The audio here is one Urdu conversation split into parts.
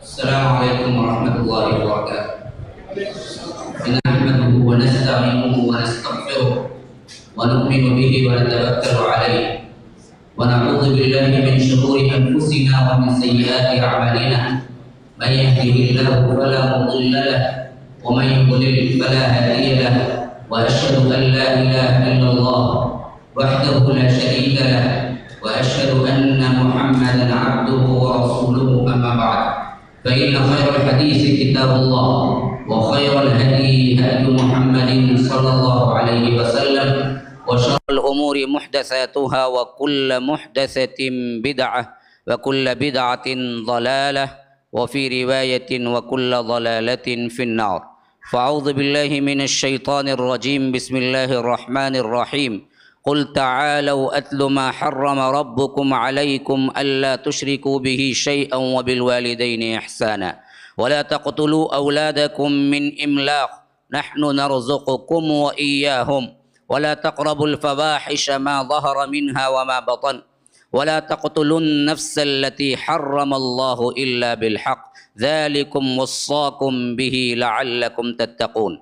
السلام عليكم ورحمة الله وبركاته. نحمده ونستعينه ونستغفره ونؤمن به ونتوكل عليه ونعوذ بالله من شرور أنفسنا ومن سيئات أعمالنا. من يهده الله فلا مضل له ومن يضلل فلا هادي له وأشهد أن لا إله إلا الله وحده لا شريك له وأشهد أن محمدا عبده ورسوله. أما بعد فإن خير الحديث كتاب الله وخير الهدي هدي محمد صلى الله عليه وسلم وشر الأمور محدثاتها وكل محدثة بدعة وكل بدعة ضلالة وفي رواية وكل ضلالة في النار. فأعوذ بالله من الشيطان الرجيم. بسم الله الرحمن الرحيم. قل تعالوا أتل ما حرم ربكم عليكم ألا تشركوا به شيئا وبالوالدين إحسانا ولا تقتلوا أولادكم من إملاق نحن نرزقكم وإياهم ولا تقربوا الفواحش ما ظهر منها وما بطن ولا تقتلوا النفس التي حرم الله إلا بالحق ذلكم وصاكم به لعلكم تتقون.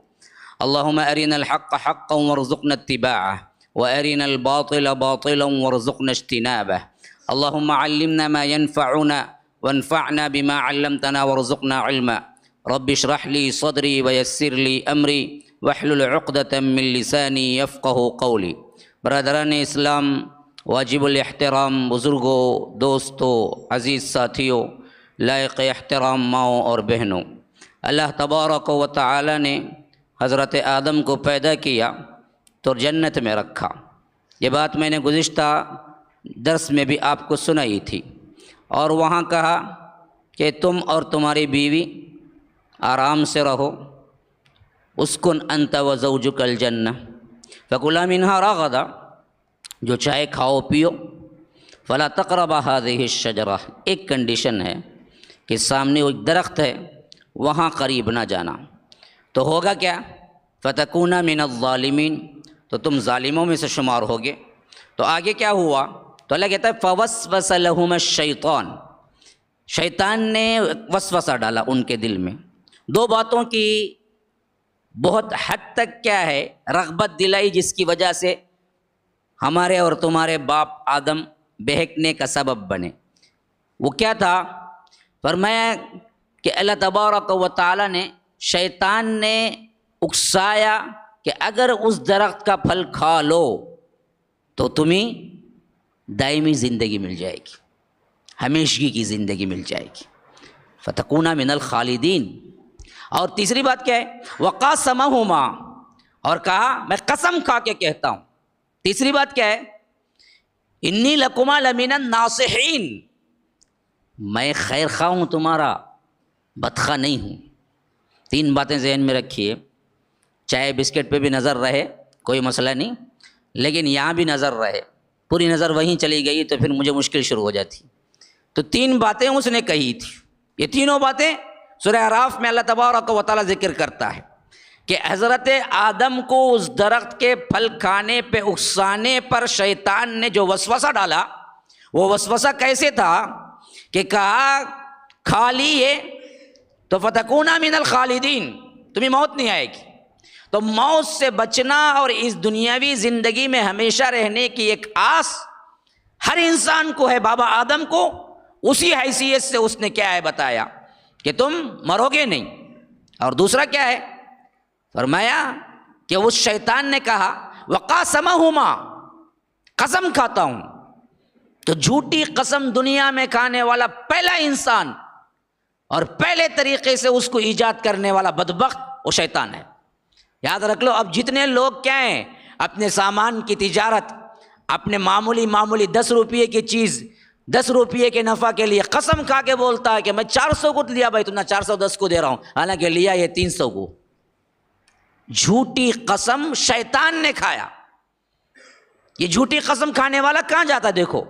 اللهم أرنا الحق حقا وارزقنا اتباعه وأرنا الباطل باطلا وارزقنا اجتنابه. اللهم علمنا ما ينفعنا وانفعنا بما علمتنا وارزقنا علما. رب اشرح لي صدري ويسر لي أمري واحلل عقدة من لساني يفقه قولي. برادران اسلام، واجب الاحترام بزرگوں، دوستوں، عزیز ساتھیوں، لائق احترام ماؤں اور بہنوں، اللہ تبارک و تعالی نے حضرت آدم کو پیدا کیا تو جنت میں رکھا. یہ بات میں نے گزشتہ درس میں بھی آپ کو سنائی تھی، اور وہاں کہا کہ تم اور تمہاری بیوی آرام سے رہو. اسکن انت و زوجک الجنہ فکلا منہا رغدا، جو چاہے کھاؤ پیو. فلا تقربا هذه الشجرہ، ایک کنڈیشن ہے کہ سامنے ایک درخت ہے وہاں قریب نہ جانا. تو ہوگا کیا؟ فتکونا من الظالمین، تو تم ظالموں میں سے شمار ہوگے. تو آگے کیا ہوا؟ تو اللہ کہتا ہے فوسوس لہما الشیطان، شیطان نے وسوسہ ڈالا ان کے دل میں. دو باتوں کی بہت حد تک کیا ہے رغبت دلائی، جس کی وجہ سے ہمارے اور تمہارے باپ آدم بہکنے کا سبب بنے. وہ کیا تھا؟ فرمایا کہ اللہ تبارک و تعالی نے شیطان نے اکسایا کہ اگر اس درخت کا پھل کھا لو تو تمہیں دائمی زندگی مل جائے گی، ہمیشگی کی زندگی مل جائے گی. فتکونا من الخالدین. اور تیسری بات کیا ہے؟ وقاسمہما، اور کہا میں قسم کھا کے کہتا ہوں. تیسری بات کیا ہے؟ انی لکما لمن الناصحین، میں خیر خواہ ہوں تمہارا، بدخواہ نہیں ہوں. تین باتیں ذہن میں رکھیے. چائے بسکٹ پہ بھی نظر رہے کوئی مسئلہ نہیں، لیکن یہاں بھی نظر رہے. پوری نظر وہیں چلی گئی تو پھر مجھے مشکل شروع ہو جاتی. تو تین باتیں اس نے کہی تھی. یہ تینوں باتیں سورہ اعراف میں اللہ تبارک و تعالیٰ ذکر کرتا ہے کہ حضرت آدم کو اس درخت کے پھل کھانے پہ اکسانے پر شیطان نے جو وسوسہ ڈالا، وہ وسوسہ کیسے تھا کہ کہا کھا لیے تو فتکونا من الخالدین، تمہیں موت نہیں آئے گی. تو موت سے بچنا اور اس دنیاوی زندگی میں ہمیشہ رہنے کی ایک آس ہر انسان کو ہے. بابا آدم کو اسی حیثیت سے اس نے کیا ہے بتایا کہ تم مرو گے نہیں. اور دوسرا کیا ہے؟ فرمایا کہ اس شیطان نے کہا وقاسمہما، قسم کھاتا ہوں. تو جھوٹی قسم دنیا میں کھانے والا پہلا انسان اور پہلے طریقے سے اس کو ایجاد کرنے والا بدبخت وہ شیطان ہے. یاد رکھ لو. اب جتنے لوگ کیا ہیں اپنے سامان کی تجارت، اپنے معمولی 10 روپئے کی چیز 10 روپئے کے نفع کے لیے قسم کھا کے بولتا ہے کہ میں 400 کو لیا بھائی، تو نہ 410 کو دے رہا ہوں، حالانکہ لیا یہ 300 کو. جھوٹی قسم شیطان نے کھایا. یہ جھوٹی قسم کھانے والا کہاں جاتا؟ دیکھو،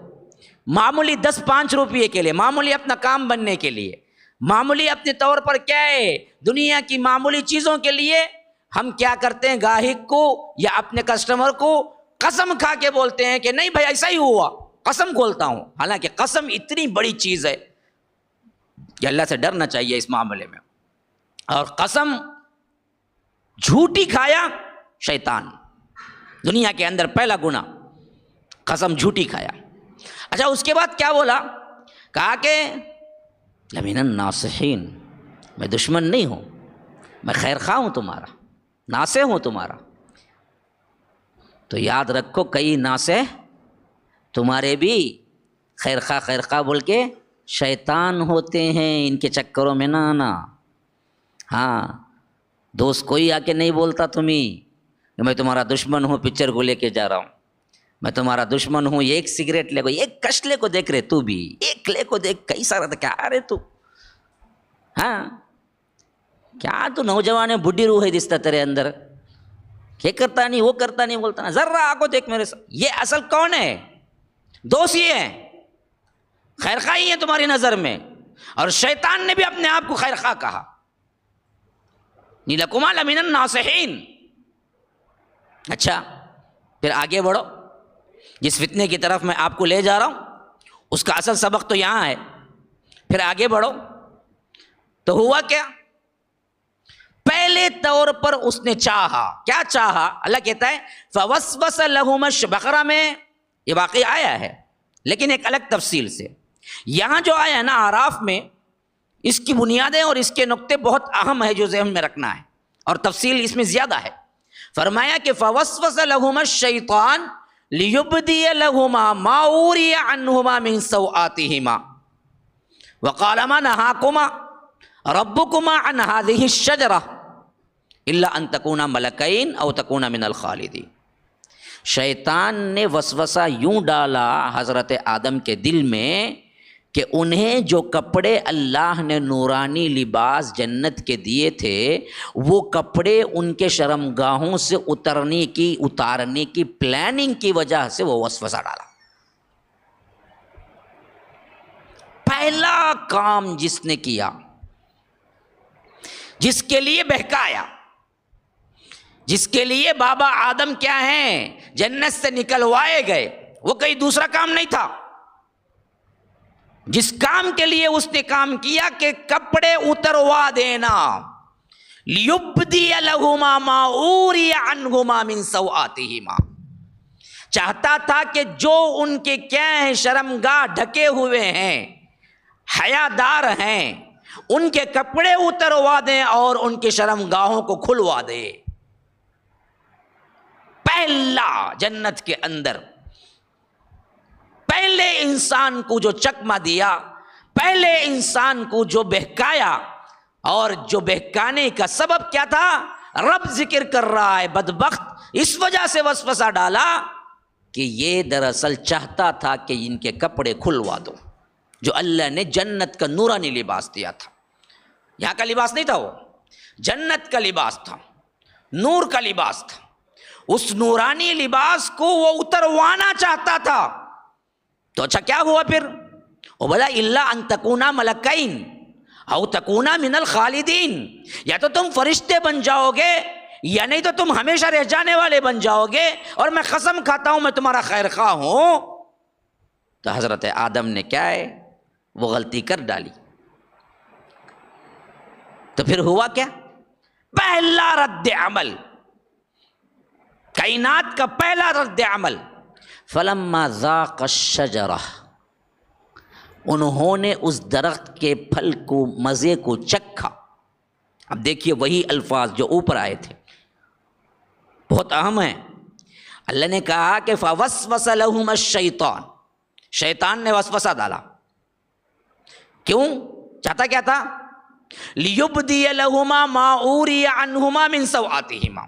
معمولی 10-5 روپئے کے لیے، معمولی اپنا کام بننے کے لیے، معمولی اپنے طور پر کیا ہے دنیا کی معمولی چیزوں کے لیے ہم کیا کرتے ہیں؟ گاہک کو یا اپنے کسٹمر کو قسم کھا کے بولتے ہیں کہ نہیں بھائی ایسا ہی ہوا، قسم کھولتا ہوں. حالانکہ قسم اتنی بڑی چیز ہے کہ اللہ سے ڈرنا چاہیے اس معاملے میں. اور قسم جھوٹی کھایا شیطان، دنیا کے اندر پہلا گناہ قسم جھوٹی کھایا. اچھا اس کے بعد کیا بولا؟ کہا کہ لمن الناصحین، میں دشمن نہیں ہوں، میں خیر خواہ ہوں تمہارا، ناصح ہوں تمہارا. تو یاد رکھو کئی ناصح تمہارے بھی خیر خواہ بول کے شیطان ہوتے ہیں، ان کے چکروں میں نہ آنا. ہاں دوست کوئی آ کے نہیں بولتا تمہیں کہ میں تمہارا دشمن ہوں، پکچر کو لے کے جا رہا ہوں، میں تمہارا دشمن ہوں، ایک سگریٹ لے کو، ایک کش لے کو دیکھ رہے، تو بھی ایک لے کو دیکھ کئی سارا تھا، کیا رہے تو، ہاں کیا تو نوجوان ہے، بڈھی روح ہے دستا تیرے اندر، یہ کرتا نہیں وہ کرتا نہیں بولتا نا، ذرا آ کو دیکھ میرے ساتھ. یہ اصل کون ہے؟ دوست یہ ہے، خیر خواہی ہے تمہاری نظر میں. اور شیطان نے بھی اپنے آپ کو خیر خواہ کہا. لَكُمَا لَمِنَ النَّاصِحِينَ. اچھا پھر آگے بڑھو، جس فتنے کی طرف میں آپ کو لے جا رہا ہوں اس کا اصل سبق تو یہاں ہے. پھر آگے بڑھو تو ہوا کیا؟ پہلے طور پر اس نے چاہا. کیا چاہا؟ اللہ کہتا ہے فَوَسْوَسَ لَهُمَا. بقرہ میں یہ واقعی آیا ہے لیکن ایک الگ تفصیل سے. یہاں جو آیا ہے نا اعراف میں، اس کی بنیادیں اور اس کے نقطے بہت اہم ہے جو ذہن میں رکھنا ہے، اور تفصیل اس میں زیادہ ہے. فرمایا کہ فَوَسْوَسَ لَهُمَا الشَّيْطَانُ لِيُبْدِيَ لَهُمَا مَا أُورِيَ عَنْهُمَا مِنْ سَوْآتِهِمَا وَقَالَ مَا نَهَاكُمَا رَبُّكُمَا عَنْ هَذِهِ الشَّجَرَةِ إِلَّا أَن تَكُونَا مَلَكَيْنِ أَوْ تَكُونَا مِنَ الْخَالِدِينَ. شیطان نے وسوسہ یوں ڈالا حضرت آدم کے دل میں کہ انہیں جو کپڑے اللہ نے نورانی لباس جنت کے دیے تھے، وہ کپڑے ان کے شرمگاہوں سے اتارنے کی پلاننگ کی وجہ سے وہ وسوسہ ڈالا. پہلا کام جس نے کیا، جس کے لیے بہکایا، جس کے لیے بابا آدم کیا ہیں جنت سے نکلوائے گئے، وہ کوئی دوسرا کام نہیں تھا. جس کام کے لیے اس نے کام کیا کہ کپڑے اتروا دینا. لِيُبْدِيَ لَهُمَا مَا أُورِيَ عَنْهُمَا مِنْ سَوْآتِهِمَا. چاہتا تھا کہ جو ان کے کیا ہیں شرمگاہ ڈھکے ہوئے ہیں، حیادار ہیں، ان کے کپڑے اتروا دیں اور ان کے شرمگاہوں کو کھلوا دے. پہلا جنت کے اندر پہلے انسان کو جو چکمہ دیا، پہلے انسان کو جو بہکایا، اور جو بہکانے کا سبب کیا تھا رب ذکر کر رہا ہے. بدبخت اس وجہ سے وسوسہ ڈالا کہ یہ دراصل چاہتا تھا کہ ان کے کپڑے کھلوا دو جو اللہ نے جنت کا نورانی لباس دیا تھا. یہاں کا لباس نہیں تھا، وہ جنت کا لباس تھا، نور کا لباس تھا. اس نورانی لباس کو وہ اتروانا چاہتا تھا. تو اچھا کیا ہوا پھر؟ وہ بولا الا ان تکونا ملکین او تکونا من الخالدین. یا تو تم فرشتے بن جاؤ گے یا نہیں تو تم ہمیشہ رہ جانے والے بن جاؤ گے، اور میں قسم کھاتا ہوں میں تمہارا خیر خواہ ہوں. تو حضرت آدم نے کیا ہے وہ غلطی کر ڈالی. تو پھر ہوا کیا؟ پہلا رد عمل، کائنات کا پہلا رد عمل، فلما ذاق الشجرہ، انہوں نے اس درخت کے پھل کو، مزے کو چکھا. اب دیکھیے وہی الفاظ جو اوپر آئے تھے بہت اہم ہیں. اللہ نے کہا کہ فوسوس لہما الشیطان، شیطان نے وسوسہ ڈالا. کیوں؟ چاہتا کیا تھا؟ لیبدی لہما ما اوری عنہما من سوآتہما،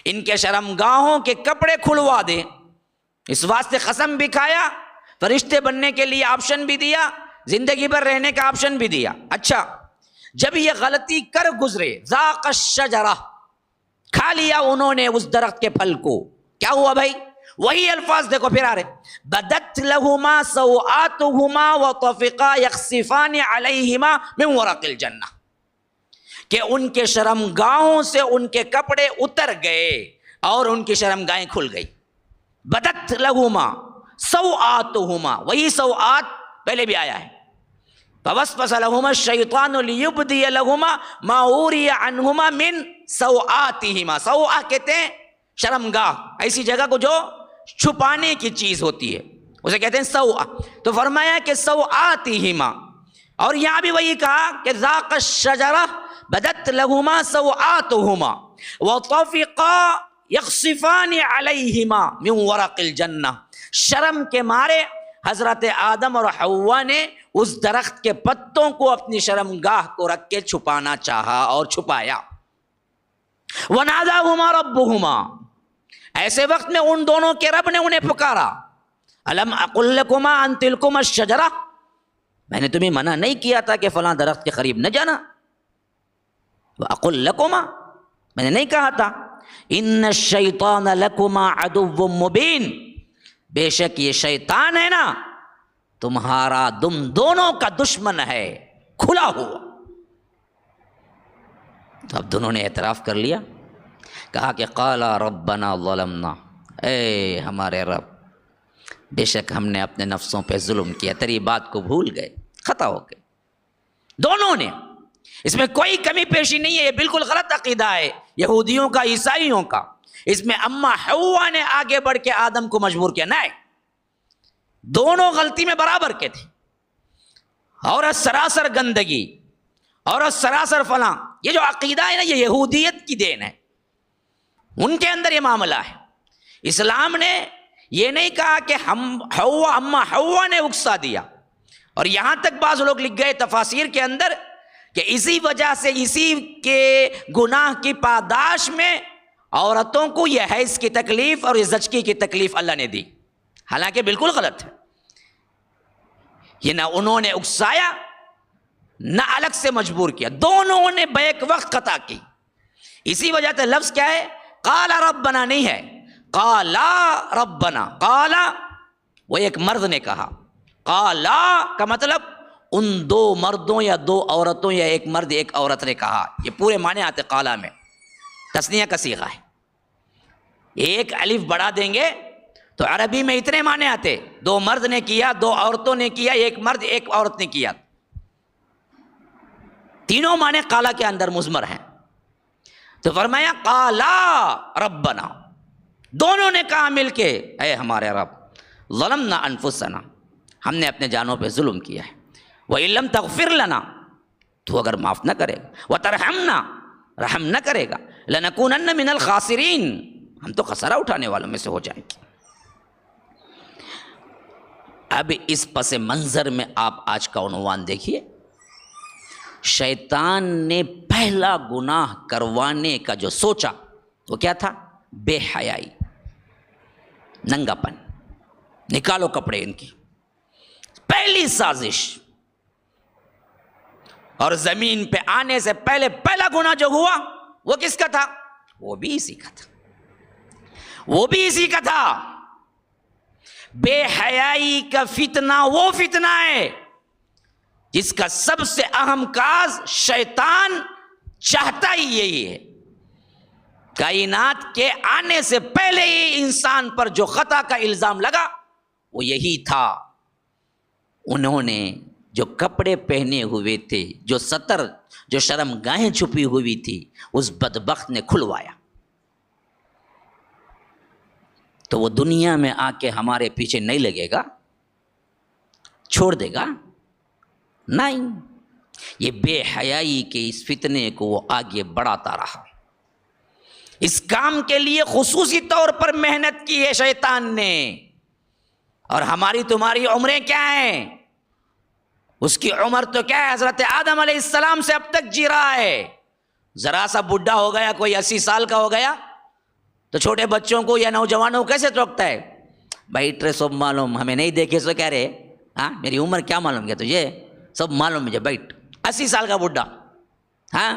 ان کے شرمگاہوں کے کپڑے کھلوا دے. اس واسطے قسم بھی کھایا، فرشتے بننے کے لیے آپشن بھی دیا، زندگی بھر رہنے کا آپشن بھی دیا. اچھا جب یہ غلطی کر گزرے، ذاق الشجرہ، کھا لیا انہوں نے اس درخت کے پھل کو، کیا ہوا بھائی؟ وہی الفاظ دیکھو پھر آ رہے، بدت لہما سوآتہما وطفقا یخصفان علیہما من ورق الجنہ، کہ ان کے شرمگاہوں سے ان کے کپڑے اتر گئے اور ان کی شرمگاہیں کھل گئی. بدت لہما، سوآتہما، وہی سوآت پہلے بھی آیا ہے. فوسوس لہما الشیطان لیبدی لہما ما اوری عنہما من سوآتہما. سوآ کہتے ہیں شرمگاہ، ایسی جگہ کو جو چھپانے کی چیز ہوتی ہے اسے کہتے ہیں سوآ. تو فرمایا کہ سوآتہما. اور یہاں بھی وہی کہا کہ ذاق الشجرہ بدت لہما سوآتہما وطفقا یخصفان علیہما من ورق الجنہ. شرم کے مارے حضرت آدم اور حوا نے اس درخت کے پتوں کو اپنی شرمگاہ کو رکھ کے چھپانا چاہا اور چھپایا. وَنَادَاهُمَا رَبُّهُمَا، ایسے وقت میں ان دونوں کے رب نے انہیں پکارا. أَلَمْ أَقُلْ لَكُمَا أَن تِلْكُمَا الشَّجَرَةَ، میں نے تمہیں منع نہیں کیا تھا کہ فلاں درخت کے قریب نہ جانا. وَأَقُلْ لَكُمَا، میں نے نہیں کہا تھا. إِنَّ الشَّيْطَانَ لَكُمَا عَدُوٌّ مُّبِينٌ، بے شک یہ شیطان ہے نا تمہارا تم دونوں کا دشمن ہے کھلا ہوا. تو اب دونوں نے اعتراف کر لیا، کہا کہ قالا ربنا ظلمنا، اے ہمارے رب بے شک ہم نے اپنے نفسوں پہ ظلم کیا، تیری بات کو بھول گئے، خطا ہو گئے. دونوں نے، اس میں کوئی کمی پیشی نہیں ہے، یہ بالکل غلط عقیدہ ہے یہودیوں کا عیسائیوں کا. اس میں اما حوا نے آگے بڑھ کے آدم کو مجبور کیا، نہیں، دونوں غلطی میں برابر کے تھے. عورت سراسر گندگی، عورت سراسر فلاں، یہ جو عقیدہ ہے نا یہ یہودیت کی دین ہے، ان کے اندر یہ معاملہ ہے. اسلام نے یہ نہیں کہا کہ اما حوا نے اکسا دیا. اور یہاں تک بعض لوگ لکھ گئے تفاسیر کے اندر کہ اسی وجہ سے اسی کے گناہ کی پاداش میں عورتوں کو یہ حیض کی تکلیف اور یہ زچگی کی تکلیف اللہ نے دی. حالانکہ بالکل غلط ہے. یہ نہ انہوں نے اکسایا نہ الگ سے مجبور کیا، دونوں نے بیک وقت خطا کی. اسی وجہ سے لفظ کیا ہے، قال ربنا نہیں ہے، قالا ربنا. قالا وہ ایک مرد نے کہا، قالا کا مطلب ان دو مردوں یا دو عورتوں یا ایک مرد ایک عورت نے کہا. یہ پورے معنی آتے قالا میں، تثنیہ کا صیغہ ہے. ایک الف بڑھا دیں گے تو عربی میں اتنے معنی آتے، دو مرد نے کیا، دو عورتوں نے کیا، ایک مرد ایک عورت نے کیا. تینوں معنی قالا کے اندر مضمر ہیں. تو فرمایا قالا ربنا، دونوں نے کہا مل کے اے ہمارے رب، ظلمنا انفسنا، ہم نے اپنے جانوں پہ ظلم کیا ہے. وَإِن لَمْ تَغْفِرْ لَنَا، تو اگر معاف نہ کرے گا، وَتَرْحَمْنَا، رحم نہ کرے گا، لَنَكُونَنَّ مِنَ الْخَاسِرِينَ، ہم تو خسارہ اٹھانے والوں میں سے ہو جائیں گے. اب اس پس منظر میں آپ آج کا عنوان دیکھیے. شیطان نے پہلا گناہ کروانے کا جو سوچا وہ کیا تھا؟ بے حیائی، ننگا پن. نکالو کپڑے ان کی، پہلی سازش. اور زمین پہ آنے سے پہلے پہلا گناہ جو ہوا وہ کس کا تھا؟ وہ بھی اسی کا تھا، وہ بھی اسی کا تھا. بے حیائی کا فتنہ وہ فتنہ ہے جس کا سب سے اہم کاز شیطان چاہتا ہی یہی ہے. کائنات کے آنے سے پہلے ہی انسان پر جو خطا کا الزام لگا وہ یہی تھا. انہوں نے جو کپڑے پہنے ہوئے تھے، جو ستر، جو شرمگاہیں چھپی ہوئی تھی، اس بدبخت نے کھلوایا. تو وہ دنیا میں آ کے ہمارے پیچھے نہیں لگے گا، چھوڑ دے گا، نہیں. یہ بے حیائی کے اس فتنے کو وہ آگے بڑھاتا رہا. اس کام کے لیے خصوصی طور پر محنت کی ہے شیطان نے. اور ہماری تمہاری عمریں کیا ہیں؟ اس کی عمر تو کیا ہے، حضرت آدم علیہ السلام سے اب تک جی رہا ہے. ذرا سا بڈھا ہو گیا، کوئی 80 سال کا ہو گیا تو چھوٹے بچوں کو یا نوجوانوں کو کیسے روکتا ہے؟ بھائی ٹرے سب معلوم، ہمیں نہیں دیکھے سو کہہ رہے، ہاں میری عمر کیا معلوم کیا تجھے، سب معلوم مجھے. بیٹھ، 80 سال کا بڈھا، ہاں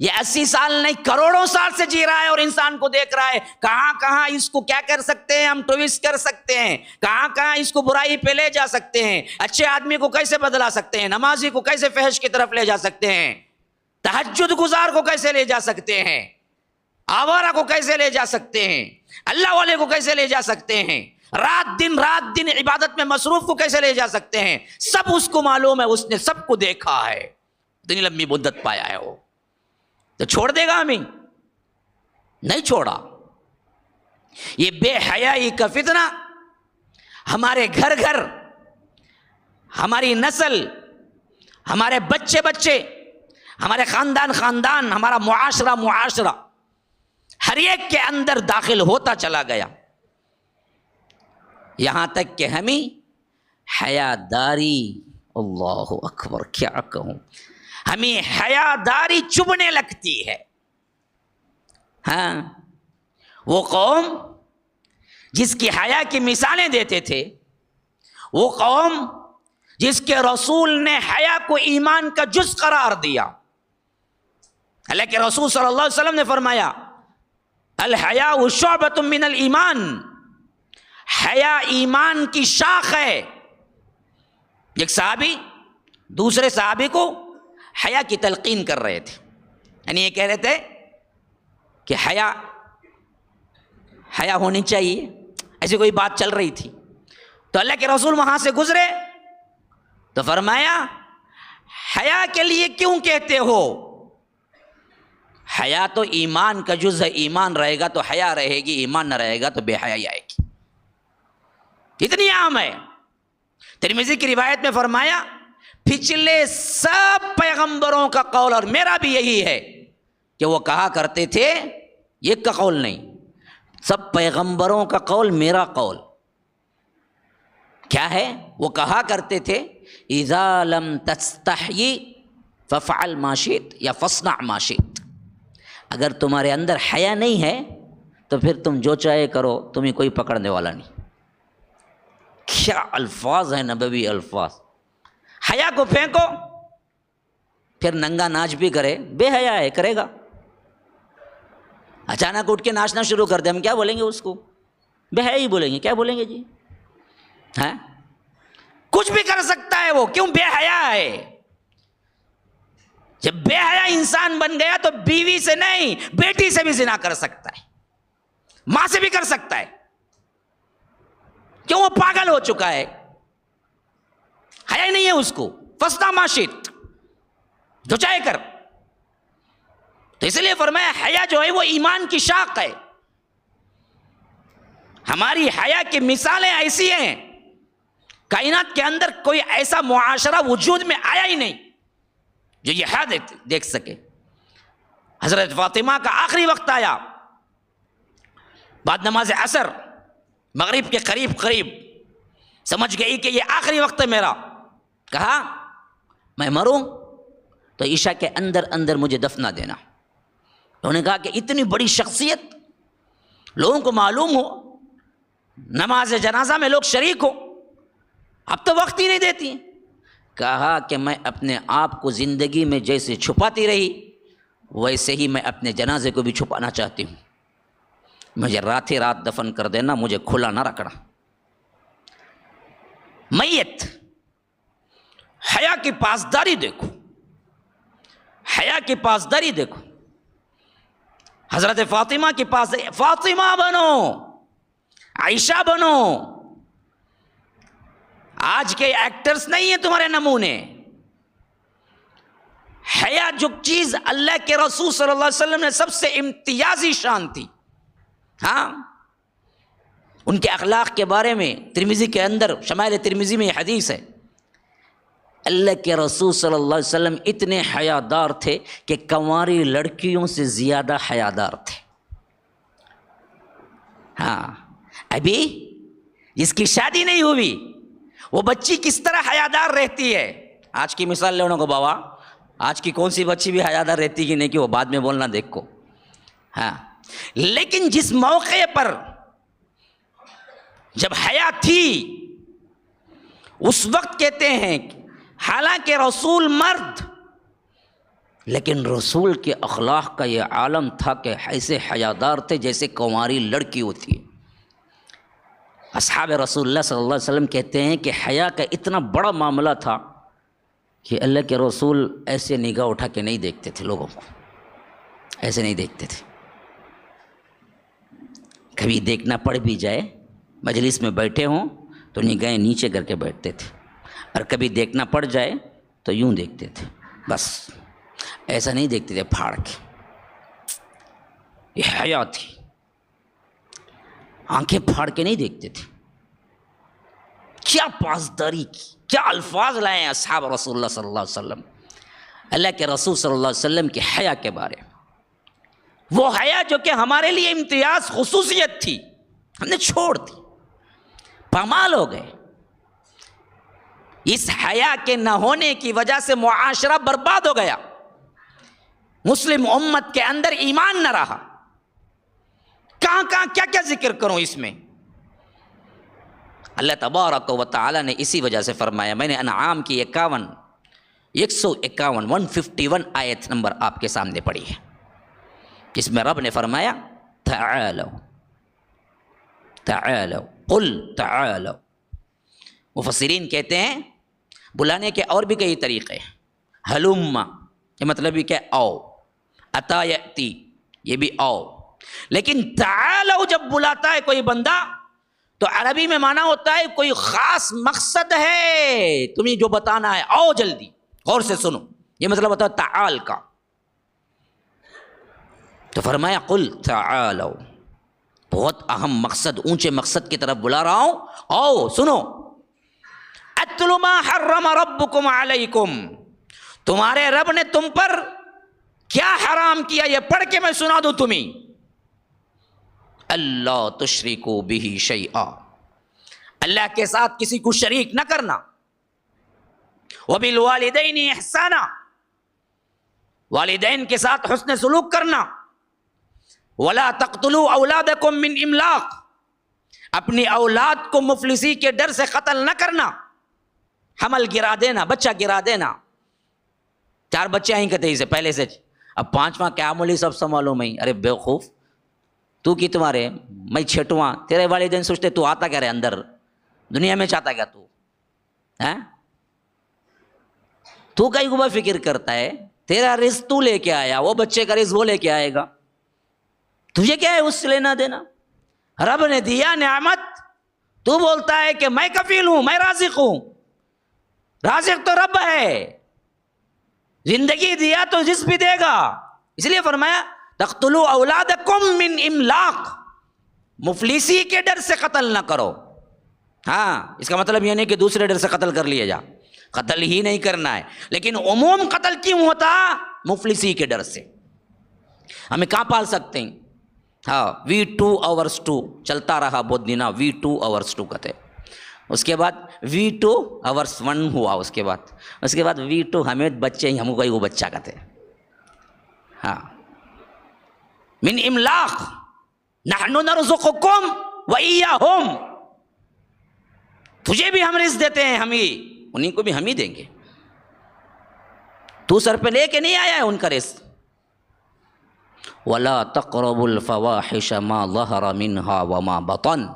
یہ 80 سال نہیں کروڑوں سال سے جی رہا ہے اور انسان کو دیکھ رہا ہے. کہاں کہاں اس کو کیا کر سکتے ہیں ہم، ٹویسٹ کر سکتے ہیں، کہاں کہاں اس کو برائی پہ لے جا سکتے ہیں، اچھے آدمی کو کیسے بدلا سکتے ہیں، نمازی کو کیسے فحش کی طرف لے جا سکتے ہیں، تہجد گزار کو کیسے لے جا سکتے ہیں، آوارہ کو کیسے لے جا سکتے ہیں، اللہ والے کو کیسے لے جا سکتے ہیں، رات دن عبادت میں مصروف کو کیسے لے جا سکتے ہیں؟ سب اس کو معلوم ہے، اس نے سب کو دیکھا ہے، اتنی لمبی مدت پایا ہے وہ، تو چھوڑ دے گا ہمیں؟ نہیں چھوڑا۔ یہ بے حیائی کا فتنہ ہمارے گھر گھر، ہماری نسل، ہمارے بچے، ہمارے خاندان، ہمارا معاشرہ ہر ایک کے اندر داخل ہوتا چلا گیا، یہاں تک کہ ہمیں حیاداری، اللہ اکبر کیا کہوں، ہمیں حیاداری چبھنے لگتی ہے۔ ہاں، وہ قوم جس کی حیا کی مثالیں دیتے تھے، وہ قوم جس کے رسول نے حیا کو ایمان کا جز قرار دیا، حالانکہ رسول صلی اللہ علیہ وسلم نے فرمایا الحیاء شعبۃ من الایمان، حیا ایمان کی شاخ ہے۔ ایک صحابی دوسرے صحابی کو حیا کی تلقین کر رہے تھے، یعنی یہ کہہ رہے تھے کہ حیا ہونی چاہیے، ایسی کوئی بات چل رہی تھی، تو اللہ کے رسول وہاں سے گزرے تو فرمایا حیا کے لیے کیوں کہتے ہو؟ حیا تو ایمان کا جز ہے، ایمان رہے گا تو حیا رہے گی، ایمان نہ رہے گا تو بے حیائی آئے گی۔ اتنی عام ہے۔ ترمذی کی روایت میں فرمایا پچھلے سب پیغمبروں کا قول، اور میرا بھی یہی ہے، کہ وہ کہا کرتے تھے، ایک کا قول نہیں، سب پیغمبروں کا قول میرا قول کیا ہے؟ وہ کہا کرتے تھے اذا لم تستحی ففعل ما شئت یا فاصنع ما شئت، اگر تمہارے اندر حیا نہیں ہے تو پھر تم جو چاہے کرو، تمہیں کوئی پکڑنے والا نہیں۔ کیا الفاظ ہیں، نبوی الفاظ۔ حیا کو پھینکو، پھر ننگا ناچ بھی کرے، بے حیا ہے، کرے گا۔ اچانک اٹھ کے ناچنا شروع کر دے، ہم کیا بولیں گے اس کو؟ بے حیا ہی بولیں گے، کیا بولیں گے جی؟ ہاں، کچھ بھی کر سکتا ہے وہ، کیوں؟ بے حیا ہے۔ جب بے حیا انسان بن گیا تو بیوی سے نہیں، بیٹی سے بھی زنا کر سکتا ہے، ماں سے بھی کر سکتا ہے، کیوں؟ وہ پاگل ہو چکا ہے، حیا نہیں ہے اس کو۔ فاصنع ما شئت، جو چاہے کر۔ تو اس لیے فرمایا حیا جو ہے وہ ایمان کی شاخ ہے۔ ہماری حیا کی مثالیں ایسی ہیں، کائنات کے اندر کوئی ایسا معاشرہ وجود میں آیا ہی نہیں جو یہ حیا دیکھ سکے۔ حضرت فاطمہ کا آخری وقت آیا، بعد نماز عصر، مغرب کے قریب سمجھ گئی کہ یہ آخری وقت ہے میرا، کہا میں مروں تو عشاء کے اندر مجھے دفنا دینا۔ انہوں نے کہا کہ اتنی بڑی شخصیت، لوگوں کو معلوم ہو، نماز جنازہ میں لوگ شریک ہو، اب تو وقت ہی نہیں دیتی۔ کہا کہ میں اپنے آپ کو زندگی میں جیسے چھپاتی رہی، ویسے ہی میں اپنے جنازے کو بھی چھپانا چاہتی ہوں، مجھے رات دفن کر دینا، مجھے کھلا نہ رکھنا۔ میت، حیا کی پاسداری دیکھو، حیا کی پاسداری دیکھو۔ حضرت فاطمہ کے پاس، فاطمہ بنو، عائشہ بنو، آج کے ایکٹرز نہیں ہیں تمہارے نمونے۔ حیا جو چیز اللہ کے رسول صلی اللہ علیہ وسلم نے سب سے امتیازی شان تھی، ہاں، ان کے اخلاق کے بارے میں ترمذی کے اندر، شمائل ترمذی میں یہ حدیث ہے، اللہ کے رسول صلی اللہ علیہ وسلم اتنے حیادار تھے کہ کنواری لڑکیوں سے زیادہ حیادار تھے۔ ہاں، ابھی جس کی شادی نہیں ہوئی وہ بچی کس طرح حیادار رہتی ہے؟ آج کی مثال لے کو بابا، آج کی کون سی بچی بھی حیادار رہتی کہ نہیں، کہ وہ بعد میں بولنا دیکھو۔ ہاں، لیکن جس موقع پر جب حیا تھی، اس وقت کہتے ہیں حالانکہ رسول مرد، لیکن رسول کے اخلاق کا یہ عالم تھا کہ ایسے حیادار تھے جیسے کنواری لڑکی ہوتی ہے۔ اصحاب رسول اللہ صلی اللہ علیہ وسلم کہتے ہیں کہ حیا کا اتنا بڑا معاملہ تھا کہ اللہ کے رسول ایسے نگاہ اٹھا کے نہیں دیکھتے تھے، لوگوں کو ایسے نہیں دیکھتے تھے۔ کبھی دیکھنا پڑ بھی جائے مجلس میں بیٹھے ہوں تو نگاہیں نیچے کر کے بیٹھتے تھے، اور کبھی دیکھنا پڑ جائے تو یوں دیکھتے تھے، بس ایسا نہیں دیکھتے تھے پھاڑ کے. یہ حیا تھی، آنکھیں پھاڑ کے نہیں دیکھتے تھے. کیا پاسداری کی، کیا الفاظ لائے ہیں اصحاب رسول اللہ صلی اللہ علیہ وسلم، اللہ کے رسول صلی اللہ علیہ وسلم کے حیا کے بارے میں. وہ حیا جو کہ ہمارے لیے امتیاز خصوصیت تھی، ہم نے چھوڑ دی، پامال ہو گئے. اس حیا کے نہ ہونے کی وجہ سے معاشرہ برباد ہو گیا، مسلم امت کے اندر ایمان نہ رہا. کہاں کہاں کیا کیا ذکر کروں اس میں. اللہ تبارک و تعالیٰ نے اسی وجہ سے فرمایا. میں نے انعام کی 151 آیت نمبر آپ کے سامنے پڑھی ہے، جس میں رب نے فرمایا تعالوا تعالوا قل تعالوا. مفسرین کہتے ہیں بلانے کے اور بھی کئی طریقے ہیں. ہلم، یہ مطلب یہ کہ آؤ، اتا یاتی، یہ بھی آؤ. لیکن تعالوا جب بلاتا ہے کوئی بندہ تو عربی میں معنی ہوتا ہے کوئی خاص مقصد ہے تمہیں جو بتانا ہے، آؤ جلدی، غور سے سنو. یہ مطلب ہوتا ہے تعال کا. تو فرمایا قل تعالوا، بہت اہم مقصد، اونچے مقصد کی طرف بلا رہا ہوں، آؤ سنو. اتل ما حرم ربکم علیکم، تمہارے رب نے تم پر کیا حرام کیا یہ پڑھ کے میں سنا دوں تمہیں. اللہ تشرکوا بہ شیئا، اللہ کے ساتھ کسی کو شریک نہ کرنا. وبالوالدین احسانا، والدین کے ساتھ حسن سلوک کرنا. ولا تقتلوا اولادکم من املاق، اپنی اولاد کو مفلسی کے ڈر سے قتل نہ کرنا. حمل گرا دینا، بچہ گرا دینا. 4 بچے آئیں کہتے اسے پہلے سے، اب 5واں کیا مولی سب سنبھالو میں. ارے بیوقوف، تو کی تمہارے، میں 6واں. تیرے والدین سوچتے تو آتا کیا رہے اندر دنیا میں، چاہتا کیا تو کئی کو فکر کرتا ہے. تیرا رزق تو لے کے آیا، وہ بچے کا رزق وہ لے کے آئے گا، تجھے کیا ہے اس سے لینا دینا. رب نے دیا نعمت، تو بولتا ہے کہ میں کفیل ہوں، میں رازق ہوں. رازق تو رب ہے، زندگی دیا تو رزق بھی دے گا. اس لیے فرمایا تقتلوا اولادکم من املاق، مفلسی کے ڈر سے قتل نہ کرو. ہاں، اس کا مطلب یہ نہیں کہ دوسرے ڈر سے قتل کر لیا جا، قتل ہی نہیں کرنا ہے. لیکن عموم قتل کیوں ہوتا؟ مفلسی کے ڈر سے. ہمیں کہاں پال سکتے ہیں؟ ہاں، V2 hours 2 چلتا رہا بہت دینا، V2 hours 2 کہتے. اس کے بعد V2 hours 1 ہوا، اس کے بعد V2 ہمیں بچے ہی، ہم کو وہ بچہ کہتے. ہاں، من املاق نحن نرزقکم وإیاہم، تجھے بھی ہم رزق دیتے ہیں، ہم ہی انہیں کو بھی ہم ہی دیں گے. تو سر پہ لے کے نہیں آیا ہے ان کا رزق. وَلَا تَقْرَبُوا الْفَوَاحِشَ مَا ظَهَرَ مِنْهَا وَمَا بَطَنَ،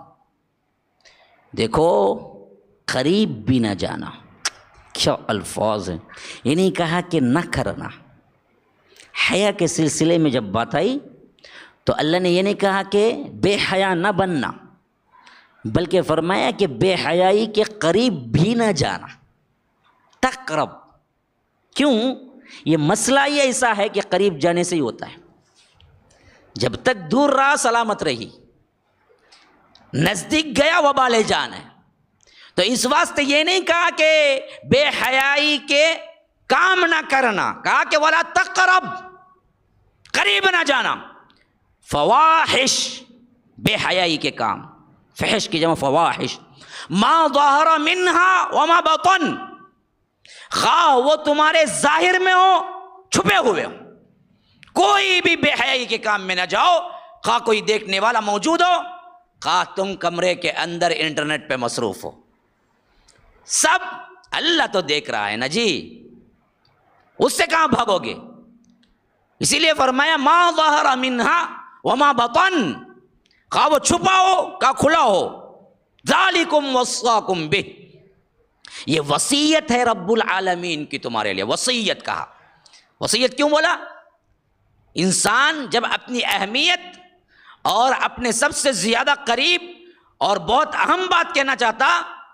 دیکھو قریب بھی نہ جانا. کیا الفاظ ہیں. یہ نہیں کہا کہ نہ کرنا. حیا کے سلسلے میں جب بات آئی تو اللہ نے یہ نہیں کہا کہ بے حیا نہ بننا، بلکہ فرمایا کہ بے حیائی کے قریب بھی نہ جانا. تقرب، کیوں؟ یہ مسئلہ ہی ایسا ہے کہ قریب جانے سے ہی ہوتا ہے. جب تک دور رہا سلامت رہی، نزدیک گیا وبال جان ہے. تو اس واسطے یہ نہیں کہا کہ بے حیائی کے کام نہ کرنا، کہا کہ ولا تقرب، قریب نہ جانا. فواحش، بے حیائی کے کام، فحش کی جمع فواحش. ما ظہر منہا وما بطن، خواہ وہ تمہارے ظاہر میں ہو چھپے ہوئے ہو، کوئی بھی بے حیائی کے کام میں نہ جاؤ. خواہ کوئی دیکھنے والا موجود ہو، خواہ تم کمرے کے اندر انٹرنیٹ پہ مصروف ہو، سب اللہ تو دیکھ رہا ہے نا جی، اس سے کہاں بھاگو گے. اسی لیے فرمایا ما ظہر منہا وما بطن، خواہ وہ چھپا ہو کا کھلا ہو. ذالکم وصاکم بہ، یہ وصیت ہے رب العالمین کی تمہارے لیے. وصیت کہا، وصیت کیوں بولا؟ انسان جب اپنی اہمیت اور اپنے سب سے زیادہ قریب اور بہت اہم بات کہنا چاہتا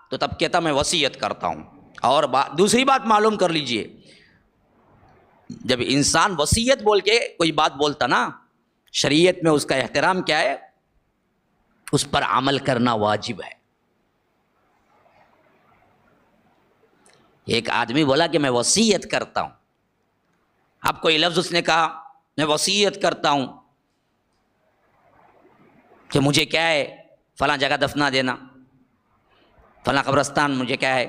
تو تب کہتا میں وصیت کرتا ہوں. اور دوسری بات معلوم کر لیجئے، جب انسان وصیت بول کے کوئی بات بولتا نا، شریعت میں اس کا احترام کیا ہے؟ اس پر عمل کرنا واجب ہے. ایک آدمی بولا کہ میں وصیت کرتا ہوں، اب کوئی لفظ اس نے کہا میں وصیت کرتا ہوں کہ مجھے کیا ہے فلاں جگہ دفنا دینا، فلاں قبرستان مجھے کیا ہے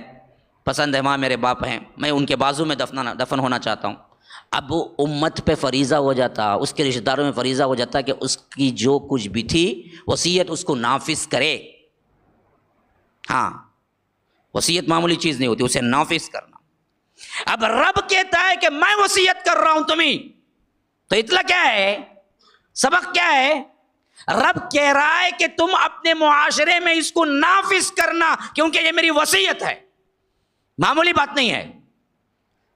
پسند ہے، وہاں میرے باپ ہیں، میں ان کے بازو میں دفن ہونا چاہتا ہوں. اب وہ امت پہ فریضہ ہو جاتا، اس کے رشتہ داروں میں فریضہ ہو جاتا کہ اس کی جو کچھ بھی تھی وصیت اس کو نافذ کرے. ہاں، وصیت معمولی چیز نہیں ہوتی، اسے نافذ کرنا. اب رب کہتا ہے کہ میں وصیت کر رہا ہوں تمہیں، تو اطلاع کیا ہے؟ سبق کیا ہے؟ رب کہہ رہا ہے کہ تم اپنے معاشرے میں اس کو نافذ کرنا، کیونکہ یہ میری وصیت ہے، معمولی بات نہیں ہے.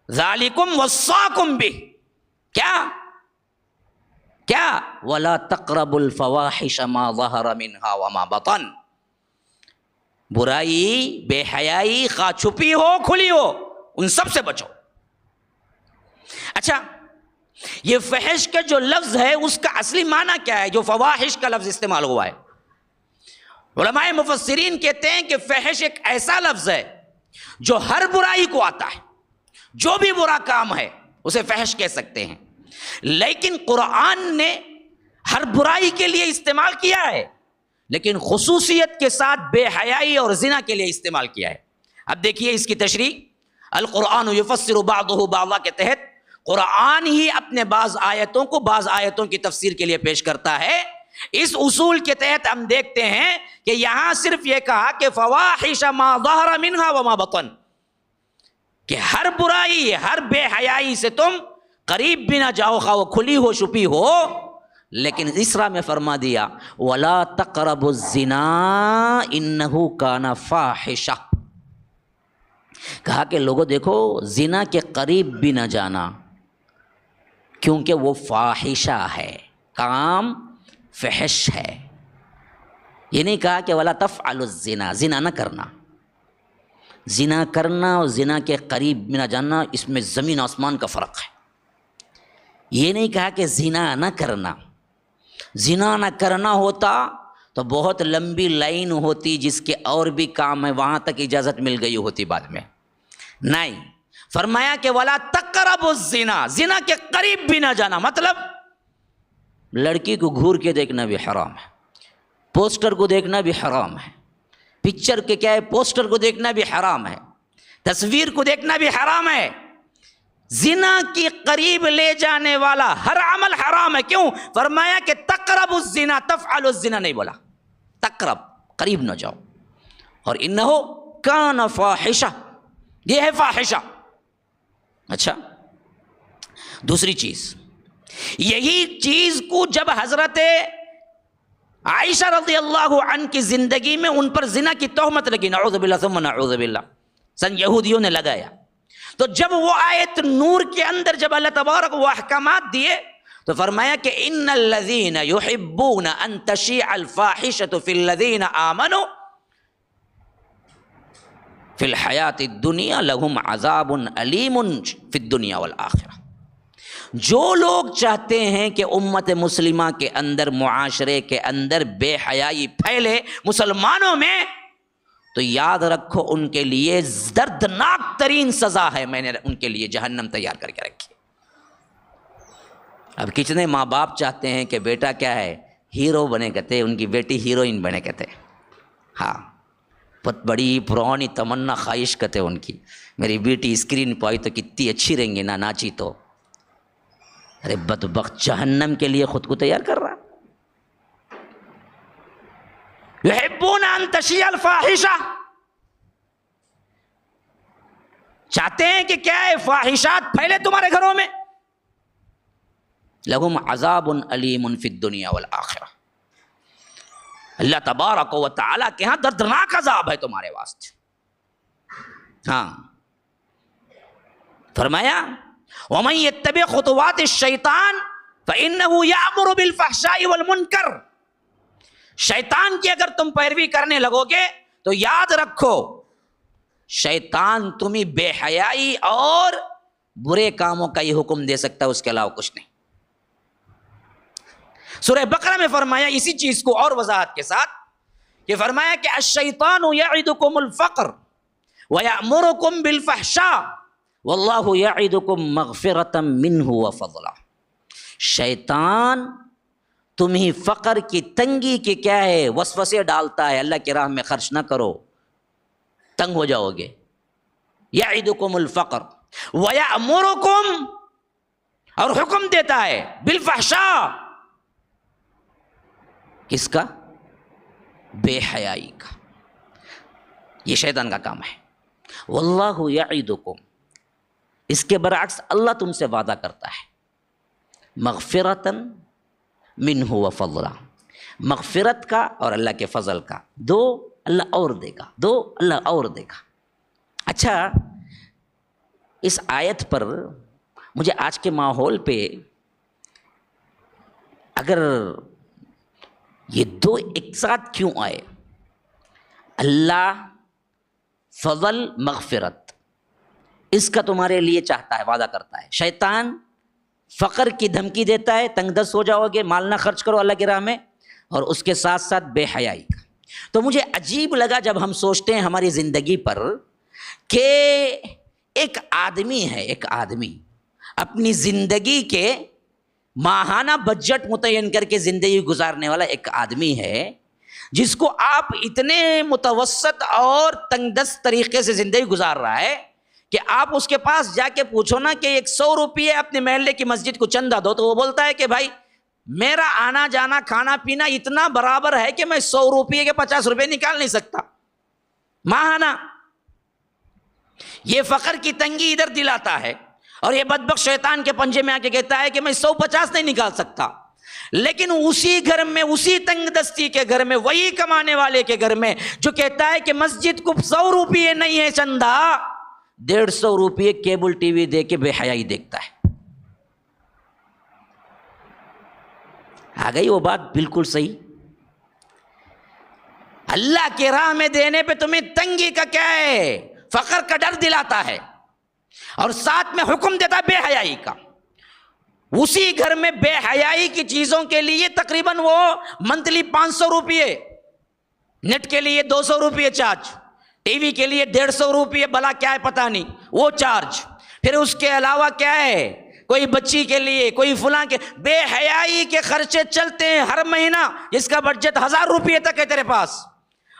ذالکم وصاکم بہ، کیا ولا تقربوا الفواحش ما ظہر منها وما بطن. برائی، بے حیائی، خواہ چھپی ہو کھلی ہو، ان سب سے بچو. اچھا، یہ فحش کا جو لفظ ہے اس کا اصلی معنی کیا ہے جو فواحش کا لفظ استعمال ہوا ہے؟ علماء مفسرین کہتے ہیں کہ فحش ایک ایسا لفظ ہے جو ہر برائی کو آتا ہے، جو بھی برا کام ہے اسے فحش کہہ سکتے ہیں. لیکن قرآن نے ہر برائی کے لیے استعمال کیا ہے، لیکن خصوصیت کے ساتھ بے حیائی اور زنا کے لیے استعمال کیا ہے. اب دیکھیے اس کی تشریح، القرآن یفسر بعضہ بعضا کے تحت قرآن ہی اپنے بعض آیتوں کو بعض آیتوں کی تفسیر کے لیے پیش کرتا ہے. اس اصول کے تحت ہم دیکھتے ہیں کہ یہاں صرف یہ کہا کہ فواحش ما ظہر منها وما بطن، کہ ہر برائی، ہر بے حیائی سے تم قریب بھی نہ جاؤ، خواہ وہ کھلی ہو چھپی ہو. لیکن اسرا میں فرما دیا وَلَا تَقْرَبُوا الزِّنَا إِنَّهُ كَانَ فَاحِشَةً. کہا کہ لوگوں دیکھو زنا کے قریب بھی نہ جانا، کیونکہ وہ فاحشہ ہے، کام فحش ہے. یہ نہیں کہا کہ وَلَا تَفْعَلُوا الزِّنَا، زنا نہ کرنا. زنا کرنا اور زنا کے قریب بھی نہ جانا، اس میں زمین آسمان کا فرق ہے. یہ نہیں کہا کہ زنا نہ کرنا. زنا نہ کرنا ہوتا تو بہت لمبی لائن ہوتی جس کے اور بھی کام ہے، وہاں تک اجازت مل گئی ہوتی بعد میں. نہیں، فرمایا کہ وَلَا تَقْرَبُوا الزِّنَا، زنا کے قریب بھی نہ جانا. مطلب لڑکی کو گھور کے دیکھنا بھی حرام ہے، پوسٹر کو دیکھنا بھی حرام ہے، پکچر کے کیا ہے پوسٹر کو دیکھنا بھی حرام ہے، تصویر کو دیکھنا بھی حرام ہے. زنا کی قریب لے جانے والا ہر عمل حرام ہے. کیوں؟ فرمایا کہ تقرب الزنا، تفعل الزنا نہیں بولا، تقرب، قریب نہ جاؤ. اور انہو کان فاحشہ، یہ ہے فاحشہ. اچھا، دوسری چیز، یہی چیز کو جب حضرت عائشہ رضی اللہ عنہ کی زندگی میں ان پر زنا کی تہمت لگی، نعوذ باللہ ثم نعوذ باللہ، سن یہودیوں نے لگایا، تو جب وہ آیت نور کے اندر جب اللہ تبارک وہ احکامات دیے تو فرمایا کہ ان الذین یحبون ان تشیع الفاحشۃ فی الذین آمنوا فی الحیاۃ الدنیا لہم عذاب علیم فی الدنیا والآخرہ. جو لوگ چاہتے ہیں کہ امت مسلمہ کے اندر، معاشرے کے اندر بے حیائی پھیلے مسلمانوں میں، تو یاد رکھو ان کے لیے دردناک ترین سزا ہے، میں نے ان کے لیے جہنم تیار کر کے رکھی. اب کتنے ماں باپ چاہتے ہیں کہ بیٹا کیا ہے ہیرو بنے کہتے، ان کی بیٹی ہیروئن بنے کہتے. ہاں، بہت بڑی پرانی تمنا خواہش کہتے ان کی، میری بیٹی اسکرین پہ آئی تو کتنی اچھی رہیں گی، نہ ناچی تو. ارے بدبخت، جہنم کے لیے خود کو تیار کر رہا. یحبون ان تشیع الفاحشہ، چاہتے ہیں کہ کیا ہے فاحشات پھیلے تمہارے گھروں میں. لہم عذاب علیم فی الدنیا والآخرہ، اللہ تبارک و تعالیٰ کے ہاں دردناک عذاب ہے تمہارے واسطے. ہاں، فرمایا وَمَن يَتَّبِعْ خُطُوَاتِ الشَّيْطَانِ فَإِنَّهُ يَأْمُرُ بِالْفَحْشَاءِ وَالْمُنكَرِ. شیطان کی اگر تم پیروی کرنے لگو گے تو یاد رکھو شیطان تمہیں بے حیائی اور برے کاموں کا یہ حکم دے سکتا ہے، اس کے علاوہ کچھ نہیں۔ سورہ بقرہ میں فرمایا اسی چیز کو اور وضاحت کے ساتھ، کہ فرمایا کہ الشیطان یعدکم الفقر ویأمرکم بالفحشاء واللہ یعدکم مغفرۃ منہ وفضلا۔ شیطان تمہیں فقر کی تنگی کے کیا ہے وسوسے ڈالتا ہے، اللہ کی راہ میں خرچ نہ کرو، تنگ ہو جاؤ گے۔ یعدکم الفقر ویأمرکم، اور حکم دیتا ہے بالفحشاء، کس کا؟ بے حیائی کا۔ یہ شیطان کا کام ہے۔ واللہ یعدکم، اس کے برعکس اللہ تم سے وعدہ کرتا ہے مغفرتاً منہ وفضلا، مغفرت کا اور اللہ کے فضل کا، دو اللہ اور دے گا، دو اللہ اور دے گا۔ اچھا، اس آیت پر مجھے آج کے ماحول پہ اگر یہ دو ایک ساتھ کیوں آئے، اللہ فضل مغفرت، اس کا تمہارے لیے چاہتا ہے، وعدہ کرتا ہے۔ شیطان فقر کی دھمکی دیتا ہے، تنگ دست ہو جاؤ گے، مال نہ خرچ کرو اللہ کی راہ میں، اور اس کے ساتھ ساتھ بے حیائی کا۔ تو مجھے عجیب لگا جب ہم سوچتے ہیں ہماری زندگی پر کہ ایک آدمی ہے، ایک آدمی اپنی زندگی کے ماہانہ بجٹ متعین کر کے زندگی گزارنے والا ایک آدمی ہے، جس کو آپ اتنے متوسط اور تنگ دست طریقے سے زندگی گزار رہا ہے کہ آپ اس کے پاس جا کے پوچھو نا کہ 100 روپئے اپنے محلے کی مسجد کو چندہ دو، تو وہ بولتا ہے کہ بھائی میرا آنا جانا کھانا پینا اتنا برابر ہے کہ میں 100 روپئے کے 50 روپئے نکال نہیں سکتا ماہانہ۔ یہ فقر کی تنگی ادھر دلاتا ہے، اور یہ بدبخت شیطان کے پنجے میں آ کے کہتا ہے کہ میں 150 نہیں نکال سکتا، لیکن اسی گھر میں، اسی تنگ دستی کے گھر میں، وہی کمانے والے کے گھر میں جو کہتا ہے کہ مسجد کو 100 روپئے نہیں ہے چندہ، 150 روپئے کیبل ٹی وی دے کے بے حیائی دیکھتا ہے۔ آ گئی وہ بات بالکل صحیح۔ اللہ کی راہ میں دینے پہ تمہیں تنگی کا کیا ہے؟ فقر کا ڈر دلاتا ہے، اور ساتھ میں حکم دیتا ہے بے حیائی کا۔ اسی گھر میں بے حیائی کی چیزوں کے لیے تقریباً وہ منتلی 500 روپئے، نیٹ کے لیے 200 روپئے چارج، ٹی وی کے لیے 150 روپئے، بلا کیا ہے پتہ نہیں وہ چارج، پھر اس کے علاوہ کیا ہے، کوئی بچی کے لیے، کوئی فلاں کے، بے حیائی کے خرچے چلتے ہیں ہر مہینہ، جس کا بجٹ 1000 روپئے تک ہے تیرے پاس،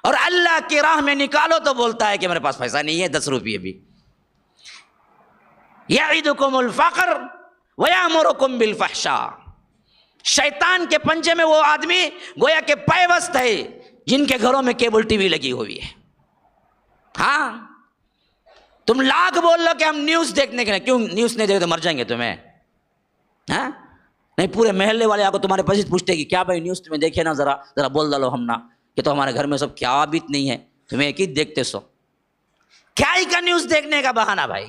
اور اللہ کی راہ میں نکالو تو بولتا ہے کہ میرے پاس پیسہ نہیں ہے، 10 روپئے بھی۔ یعدکم الفقر ویامرکم بالفحشاء۔ شیطان کے پنجے میں وہ آدمی گویا کہ پیوست ہے جن کے گھروں میں کیبل ٹی وی لگی ہوئی ہے۔ ہاں، تم لاکھ بول لو کہ ہم نیوز دیکھنے کے لیے، کیوں نیوز نہیں دیکھتے تو مر جائیں گے تمہیں؟ ہاں نہیں، پورے محلے والے آ کو تمہارے پاس پوچھتے کہ کیا بھائی نیوز تمہیں دیکھے نا، ذرا بول ڈالو ہم نا، کہ تو ہمارے گھر میں سب کیا بیت نہیں ہے، تمہیں ایک ہی دیکھتے سو، کیا ہی کا نیوز دیکھنے کا بہانہ بھائی،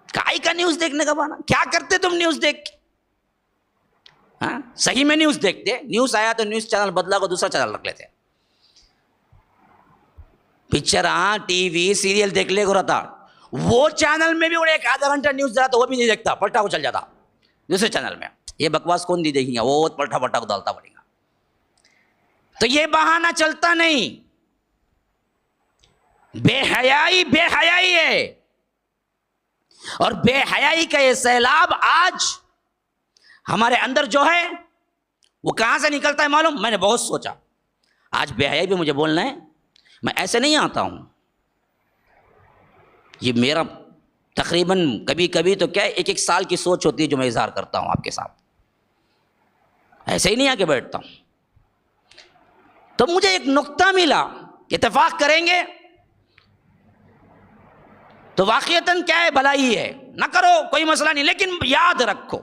کائی کا نیوز دیکھنے کا بہانہ، کیا کرتے تم نیوز دیکھ کے؟ ہاں صحیح میں نیوز دیکھتے، نیوز آیا تو نیوز چینل بدلا کو دوسرا چینل رکھ لیتے، پکچر ہاں ٹی وی سیریل دیکھ لے کو رہتا، وہ چینل میں بھی وہ ایک آدھا گھنٹہ نیوز ڈالا تو وہ بھی نہیں دیکھتا، پلٹا کو چل جاتا دوسرے چینل میں، یہ بکواس کون نہیں دیکھیں گا، وہ پلٹا کو ڈالتا پڑے گا۔ تو یہ بہانہ چلتا نہیں، بے حیائی ہے، اور بے حیائی کا یہ سیلاب آج ہمارے اندر جو ہے وہ کہاں سے نکلتا ہے معلوم؟ میں نے بہت سوچا، آج بے حیائی پہ مجھے بولنا ہے، میں ایسے نہیں آتا ہوں، یہ میرا تقریباً کبھی کبھی تو کیا ایک سال کی سوچ ہوتی ہے جو میں اظہار کرتا ہوں آپ کے ساتھ، ایسے ہی نہیں آ کے بیٹھتا ہوں۔ تو مجھے ایک نقطہ ملا، اتفاق کریں گے تو واقعتاً کیا ہے، بھلائی ہے، نہ کرو کوئی مسئلہ نہیں، لیکن یاد رکھو،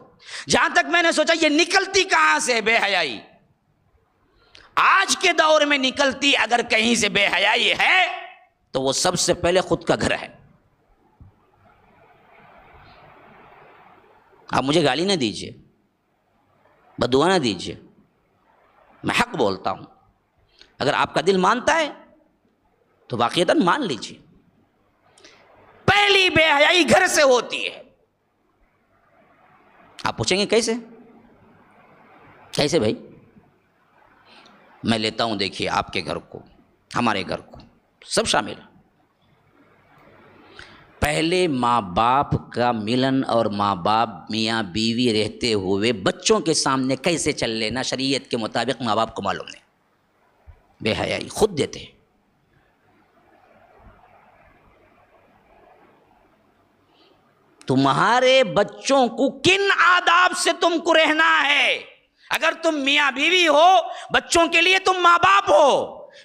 جہاں تک میں نے سوچا یہ نکلتی کہاں سے بے حیائی؟ آج کے دور میں نکلتی اگر کہیں سے بے حیائی ہے تو وہ سب سے پہلے خود کا گھر ہے۔ آپ مجھے گالی نہ دیجیے، بددعا نہ دیجیے، میں حق بولتا ہوں، اگر آپ کا دل مانتا ہے تو واقعتاً مان لیجیے۔ پہلی بے حیائی گھر سے ہوتی ہے۔ آپ پوچھیں گے کیسے؟ کیسے بھائی؟ میں لیتا ہوں، دیکھیے آپ کے گھر کو، ہمارے گھر کو، سب شامل ہے۔ پہلے ماں باپ کا ملن اور ماں باپ میاں بیوی رہتے ہوئے بچوں کے سامنے کیسے چل لینا شریعت کے مطابق ماں باپ کو معلوم نہیں۔ بے حیائی خود دیتے ہیں۔ تمہارے بچوں کو کن آداب سے تم کو رہنا ہے؟ اگر تم میاں بیوی ہو، بچوں کے لیے تم ماں باپ ہو۔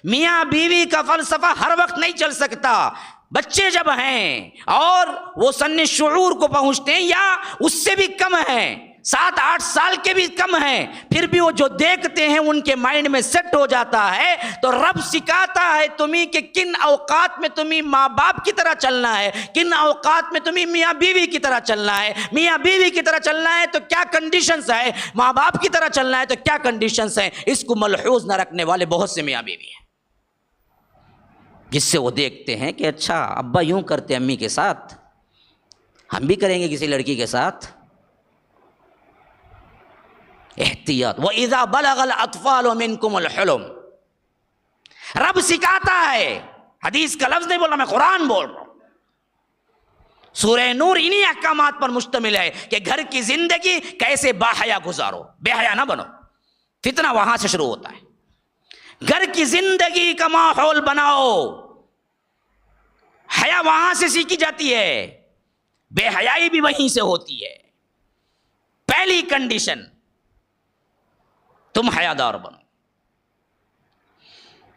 میاں بیوی کا فلسفہ ہر وقت نہیں چل سکتا۔ بچے جب ہیں اور وہ سن شعور کو پہنچتے ہیں یا اس سے بھی کم ہیں، 7-8 سال کے بھی کم ہیں، پھر بھی وہ جو دیکھتے ہیں ان کے مائنڈ میں سیٹ ہو جاتا ہے، تو رب سکھاتا ہے تمہیں کہ کن اوقات میں تمہیں ماں باپ کی طرح چلنا ہے، کن اوقات میں تمہیں میاں بیوی کی طرح چلنا ہے۔ میاں بیوی کی طرح چلنا ہے تو کیا کنڈیشنز ہے، ماں باپ کی طرح چلنا ہے تو کیا کنڈیشنز ہیں۔ اس کو ملحوظ نہ رکھنے والے بہت سے میاں بیوی ہیں، جس سے وہ دیکھتے ہیں کہ اچھا ابا یوں کرتے امی کے ساتھ، ہم بھی کریں گے کسی لڑکی کے ساتھ۔ احتیاط۔ وَإِذَا بَلَغَ الْأَطْفَالُ مِنْكُمُ الْحُلُمَ، رب سکھاتا ہے، حدیث کا لفظ نہیں بول رہا، میں قرآن بول رہا ہوں۔ سورہ نور انہی احکامات پر مشتمل ہے کہ گھر کی زندگی کیسے باحیا گزارو، بے حیا نہ بنو۔ فتنہ وہاں سے شروع ہوتا ہے۔ گھر کی زندگی کا ماحول بناؤ، حیا وہاں سے سیکھی جاتی ہے، بے حیائی بھی وہیں سے ہوتی ہے۔ پہلی کنڈیشن، تم حیادار بنو۔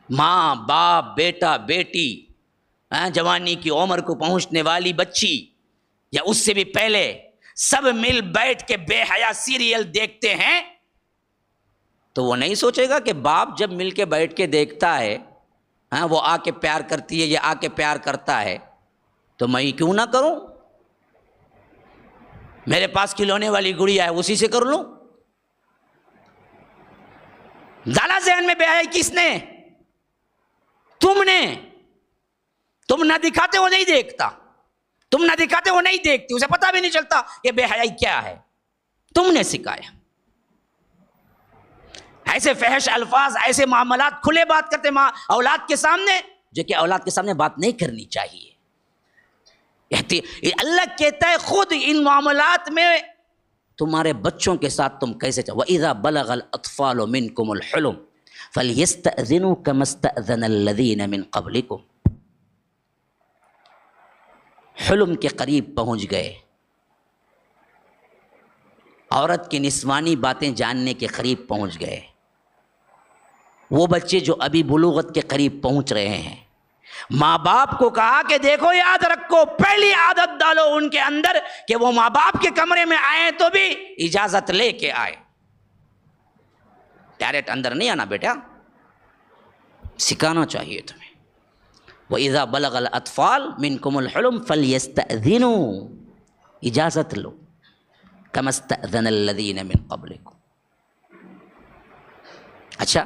ماں باپ، بیٹا بیٹی، جوانی کی عمر کو پہنچنے والی بچی یا اس سے بھی پہلے، سب مل بیٹھ کے بے حیا سیریل دیکھتے ہیں، تو وہ نہیں سوچے گا کہ باپ جب مل کے بیٹھ کے دیکھتا ہے، وہ آ کے پیار کرتی ہے یا آ کے پیار کرتا ہے، تو میں کیوں نہ کروں؟ میرے پاس کھلونے والی گڑیا ہے، اسی سے کر لوں۔ ڈالا ذہن میں بے حیائی کس نے؟ تم نے۔ تم نہ دکھاتے وہ نہیں دیکھتا، تم نہ دکھاتے وہ نہیں دیکھتی، اسے پتہ بھی نہیں چلتا کہ بے حیائی کیا ہے، تم نے سکھایا۔ ایسے فحش الفاظ، ایسے معاملات کھلے بات کرتے ماں اولاد کے سامنے، جو کہ اولاد کے سامنے بات نہیں کرنی چاہیے۔ اللہ کہتا ہے خود ان معاملات میں تمہارے بچوں کے ساتھ تم کیسے چاہو۔ وَإِذَا بَلَغَ الْأَطْفَالُ مِنْكُمُ الْحُلُمَ فَلْيَسْتَأْذِنُوا كَمَا اسْتَأْذَنَ الَّذِينَ مِنْ قَبْلِكُمْ۔ حلم کے قریب پہنچ گئے، عورت کی نسوانی باتیں جاننے کے قریب پہنچ گئے، وہ بچے جو ابھی بلوغت کے قریب پہنچ رہے ہیں، ماں باپ کو کہا کہ دیکھو یاد رکھو، پہلی عادت ڈالو ان کے اندر کہ وہ ماں باپ کے کمرے میں آئیں تو بھی اجازت لے کے آئے، ڈائریکٹ اندر نہیں آنا بیٹا، سکھانا چاہیے تمہیں۔ وَإِذَا بَلَغَ الْأَطْفَالُ مِنْكُمُ الْحُلُمَ فَلْيَسْتَأْذِنُوا، اجازت لو، كَمَا اسْتَأْذَنَ الَّذِينَ مِنْ قَبْلِكُمْ۔ اچھا،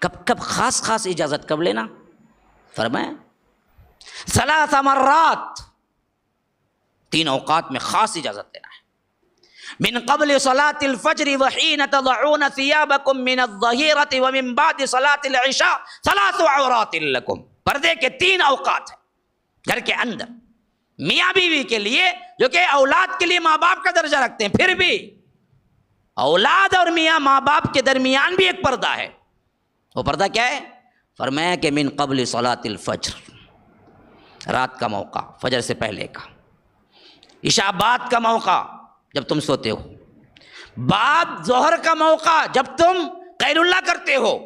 کب خاص اجازت کب لینا؟ فرمایا 3 مرات، 3 اوقات میں خاص اجازت لینا ہے۔ من قبل صلاة الفجر وحين تضعون ثيابكم من الظهيرة ومن بعد صلاة العشاء 3 عورات لكم۔ پردے کے 3 اوقات ہیں گھر کے اندر، میاں بیوی کے لیے، جو کہ اولاد کے لیے ماں باپ کا درجہ رکھتے ہیں، پھر بھی اولاد اور میاں ماں باپ کے درمیان بھی ایک پردہ ہے۔ وہ پردہ کیا ہے؟ فرمایا کہ من قبل صلاة الفجر، رات کا موقع، فجر سے پہلے کا، عشاء بعد کا موقع جب تم سوتے ہو، بعد ظہر کا موقع جب تم غیر اللہ کرتے ہو۔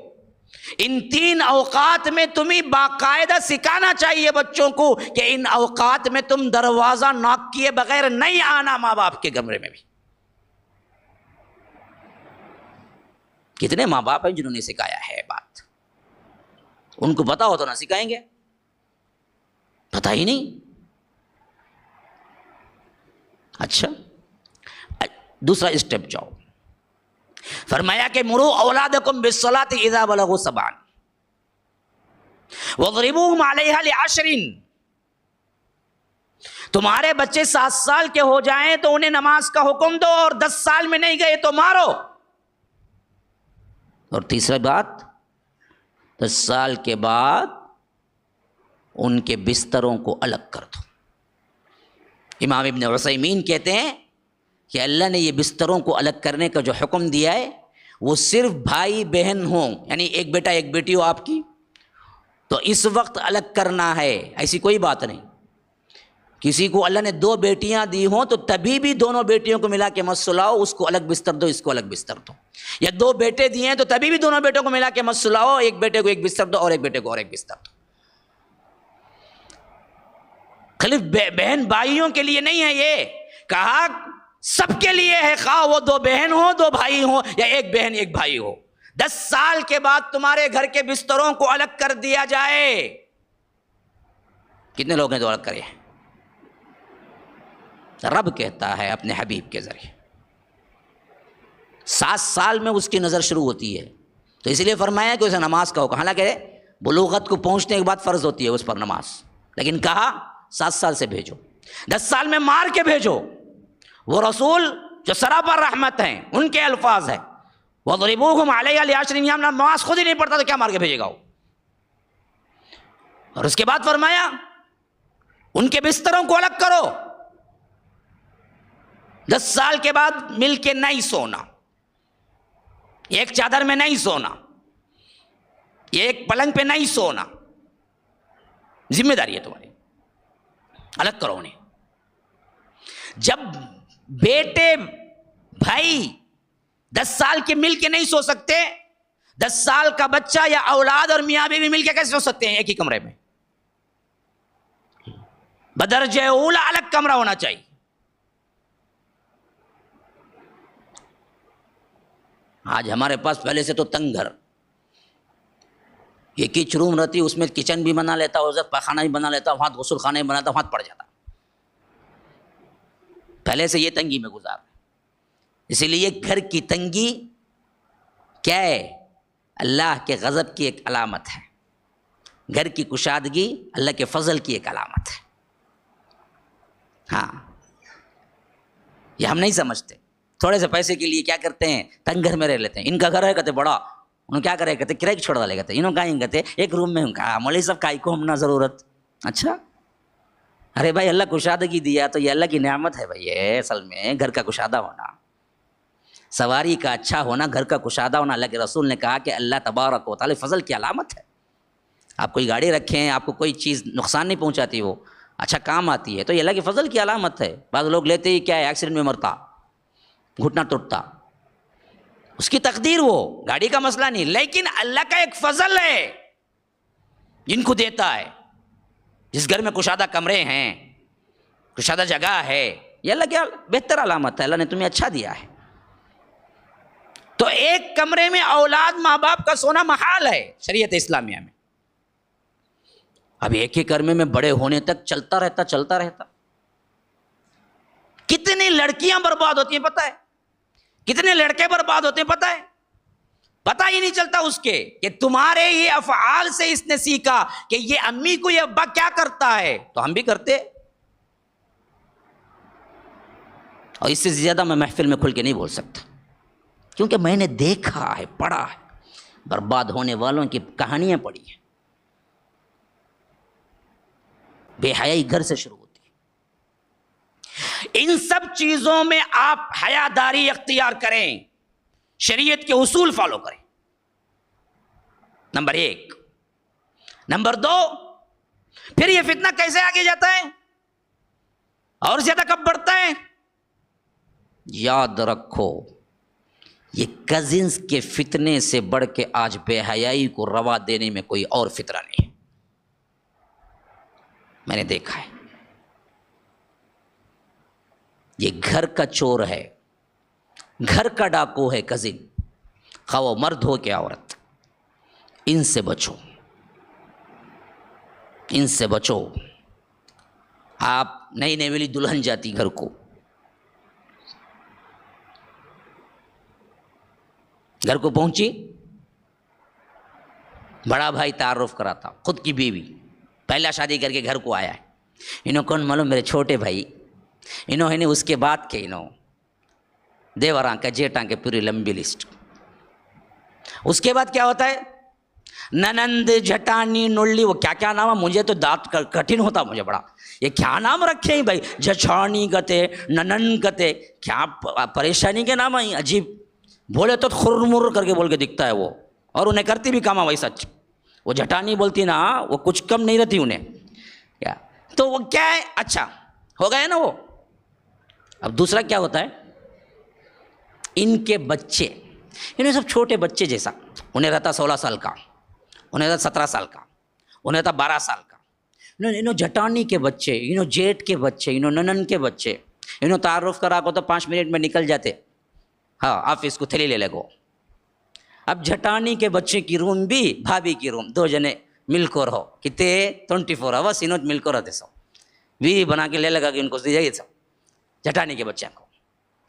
ان 3 اوقات میں تمہیں باقاعدہ سکھانا چاہیے بچوں کو کہ ان اوقات میں تم دروازہ ناک کیے بغیر نہیں آنا ماں باپ کے کمرے میں بھی۔ کتنے ماں باپ ہیں جنہوں نے سکھایا ہے بات، ان کو پتا ہو تو نہ سکھائیں گے، پتا ہی نہیں۔ اچھا، دوسرا اسٹیپ جاؤ، فرمایا کہ مرو اولادکم بالصلاۃ اذا بلغوا سبعا واضربوہم علیہا ل10، تمہارے بچے 7 سال کے ہو جائیں تو انہیں نماز کا حکم دو، اور 10 سال میں نہیں گئے تو مارو۔ اور تیسری بات، 10 سال کے بعد ان کے بستروں کو الگ کر دو۔ امام ابن عثیمین کہتے ہیں کہ اللہ نے یہ بستروں کو الگ کرنے کا جو حکم دیا ہے وہ صرف بھائی بہن ہوں، یعنی ایک بیٹا ایک بیٹی ہو آپ کی تو اس وقت الگ کرنا ہے، ایسی کوئی بات نہیں۔ کسی کو اللہ نے 2 بیٹیاں دی ہوں تو تبھی بھی دونوں بیٹیوں کو ملا کے مت سلاؤ، اس کو الگ بستر دو، اس کو الگ بستر دو، یا 2 بیٹے دیے ہیں تو تبھی بھی دونوں بیٹوں کو ملا کے مت سلاؤ، ایک بیٹے کو ایک بستر دو اور ایک بیٹے کو اور ایک بستر دو۔ خالص بہن بھائیوں کے لیے نہیں ہے، یہ کہا سب کے لیے ہے، خواہ وہ 2 بہن ہو 2 بھائی ہوں یا ایک بہن ایک بھائی ہو۔ 10 سال کے بعد تمہارے گھر کے بستروں کو الگ کر دیا جائے۔ کتنے لوگ ہیں جو الگ کرے؟ رب کہتا ہے اپنے حبیب کے ذریعے۔ 7 سال میں اس کی نظر شروع ہوتی ہے، تو اس لیے فرمایا کہ اسے نماز کا حکم، حالانکہ بلوغت کو پہنچنے کے بعد فرض ہوتی ہے اس پر نماز، لیکن کہا 7 سال سے بھیجو، 10 سال میں مار کے بھیجو۔ وہ رسول جو سراپر رحمت ہیں، ان کے الفاظ ہیں وَضْرِبُوهُمْ عَلَيْهَا ل10، یہاں نماز خود ہی نہیں پڑھتا تو کیا مار کے بھیجے گا وہ؟ اور اس کے بعد فرمایا ان کے بستروں کو الگ کرو، 10 سال کے بعد مل کے نہیں سونا، ایک چادر میں نہیں سونا، ایک پلنگ پہ نہیں سونا، ذمہ داری ہے تمہاری، الگ کرو انہیں۔ جب بیٹے بھائی 10 سال کے مل کے نہیں سو سکتے، 10 سال کا بچہ یا اولاد اور میاں بیوی مل کے کیسے سو سکتے ہیں ایک ہی کمرے میں؟ بدرجہ اولا الگ کمرہ ہونا چاہیے۔ آج ہمارے پاس پہلے سے تو تنگ گھر، ایک ہی روم رہتی، اس میں کچن بھی بنا لیتا، ادھر پاخانہ بھی بنا لیتا، وہاں غسل خانہ بھی بناتا، وہاں پڑ جاتا۔ پہلے سے یہ تنگی میں گزار، اسی لیے گھر کی تنگی کیا ہے؟ اللہ کے غضب کی ایک علامت ہے، گھر کی کشادگی اللہ کے فضل کی ایک علامت ہے۔ ہاں، یہ ہم نہیں سمجھتے، تھوڑے سے پیسے کے لیے کیا کرتے ہیں، تنگ گھر میں رہ لیتے ہیں۔ ان کا گھر ہے کہتے بڑا، انہوں کیا کرے کہتے کرائے چھوڑ ڈالے کہتے، انہوں کہیں کہتے ایک روم میں ہوں، کہا مولوی صاحب کائی کو ہم نہ ضرورت۔ اچھا، ارے بھائی اللہ کشادگی دیا تو یہ اللہ کی نعمت ہے بھائی، یہ اصل میں گھر کا کشادہ ہونا، سواری کا اچھا ہونا، گھر کا کشادہ ہونا، اللہ کے رسول نے کہا کہ اللہ تبارک و تعالی فضل کی علامت ہے۔ آپ کوئی گاڑی رکھیں، آپ کو کوئی چیز نقصان نہیں پہنچاتی، وہ اچھا کام آتی ہے، تو یہ اللہ کے فضل کی علامت ہے۔ بعض لوگ لیتے ہی کیا ہے، ایکسیڈنٹ میں مرتا، گھٹنا ٹوٹتا، اس کی تقدیر، وہ گاڑی کا مسئلہ نہیں، لیکن اللہ کا ایک فضل ہے جن کو دیتا ہے۔ جس گھر میں کشادہ کمرے ہیں، کشادہ جگہ ہے، یہ اللہ کی بہتر علامت ہے، اللہ نے تمہیں اچھا دیا ہے۔ تو ایک کمرے میں اولاد ماں باپ کا سونا محال ہے شریعت اسلامیہ میں۔ اب ایک ہی کمرے میں بڑے ہونے تک چلتا رہتا۔ کتنی لڑکیاں برباد ہوتی ہیں پتہ ہے، کتنے لڑکے برباد ہوتے ہیں پتہ ہے، پتہ ہی نہیں چلتا اس کے کہ تمہارے یہ افعال سے اس نے سیکھا کہ یہ امی کو یہ ابا کیا کرتا ہے تو ہم بھی کرتے۔ اور اس سے زیادہ میں محفل میں کھل کے نہیں بول سکتا، کیونکہ میں نے دیکھا ہے، پڑھا ہے، برباد ہونے والوں کی کہانیاں پڑھی ہیں۔ بے حیائی گھر سے شروع ہوتی ہے۔ ان سب چیزوں میں آپ حیاداری اختیار کریں، شریعت کے اصول فالو کریں، نمبر 1۔ نمبر 2، پھر یہ فتنہ کیسے آگے جاتا ہے اور زیادہ کب بڑھتا ہے؟ یاد رکھو، یہ کزنز کے فتنے سے بڑھ کے آج بے حیائی کو روا دینے میں کوئی اور فتنہ نہیں ہے، میں نے دیکھا ہے۔ یہ گھر کا چور ہے، گھر کا ڈاکو ہے کزن، خواہ وہ مرد ہو کہ عورت، ان سے بچو، ان سے بچو۔ آپ نئی نویلی دلہن جاتی گھر کو، گھر کو پہنچی, بڑا بھائی تعارف کرا تھا, خود کی بیوی, پہلا شادی کر کے گھر کو آیا ہے. انہوں کون معلوم, میرے چھوٹے بھائی. انہوں اس کے بعد کے دیوراں کا جیٹاں کے پوری لمبی لسٹ. اس کے بعد کیا ہوتا ہے, ننند, جھٹانی, نولی, وہ کیا کیا نام ہے, مجھے تو دانت کٹھن ہوتا مجھے بڑا, یہ کیا نام رکھے ہیں بھائی, جھچھانی کہتے, ننن کہتے, کیا پریشانی کے نام ہیں عجیب. بولے تو خرمر کر کے بول کے دکھتا ہے وہ, اور انہیں کرتی بھی کام ہے وہی سچ. وہ جھٹانی بولتی نا, وہ کچھ کم نہیں رہتی انہیں کیا. تو وہ کیا ہے, اچھا ہو گئے نا وہ. اب دوسرا کیا ہوتا ہے, ان کے بچے, انہیں سب چھوٹے بچے جیسا, انہیں رہتا 16 سال کا, انہیں رہتا 17 سال کا, انہیں رہتا 12 سال کا. انہوں جھٹانی کے بچے, انہوں جیٹ کے بچے, انہوں ننن کے بچے, انہوں تعارف کرا کو تو 5 منٹ میں نکل جاتے. ہاں آفس کو تھیلی لے لے گو. اب جھٹانی کے بچے کی روم بھی بھابھی کی روم, 2 جنے مل کر رہو, کتنے 24 آورس انہوں مل کر رہتے سو. بیوی بنا کے لے لگا کہ ان کو دی جائیے سب, جھٹانی کے بچوں کو,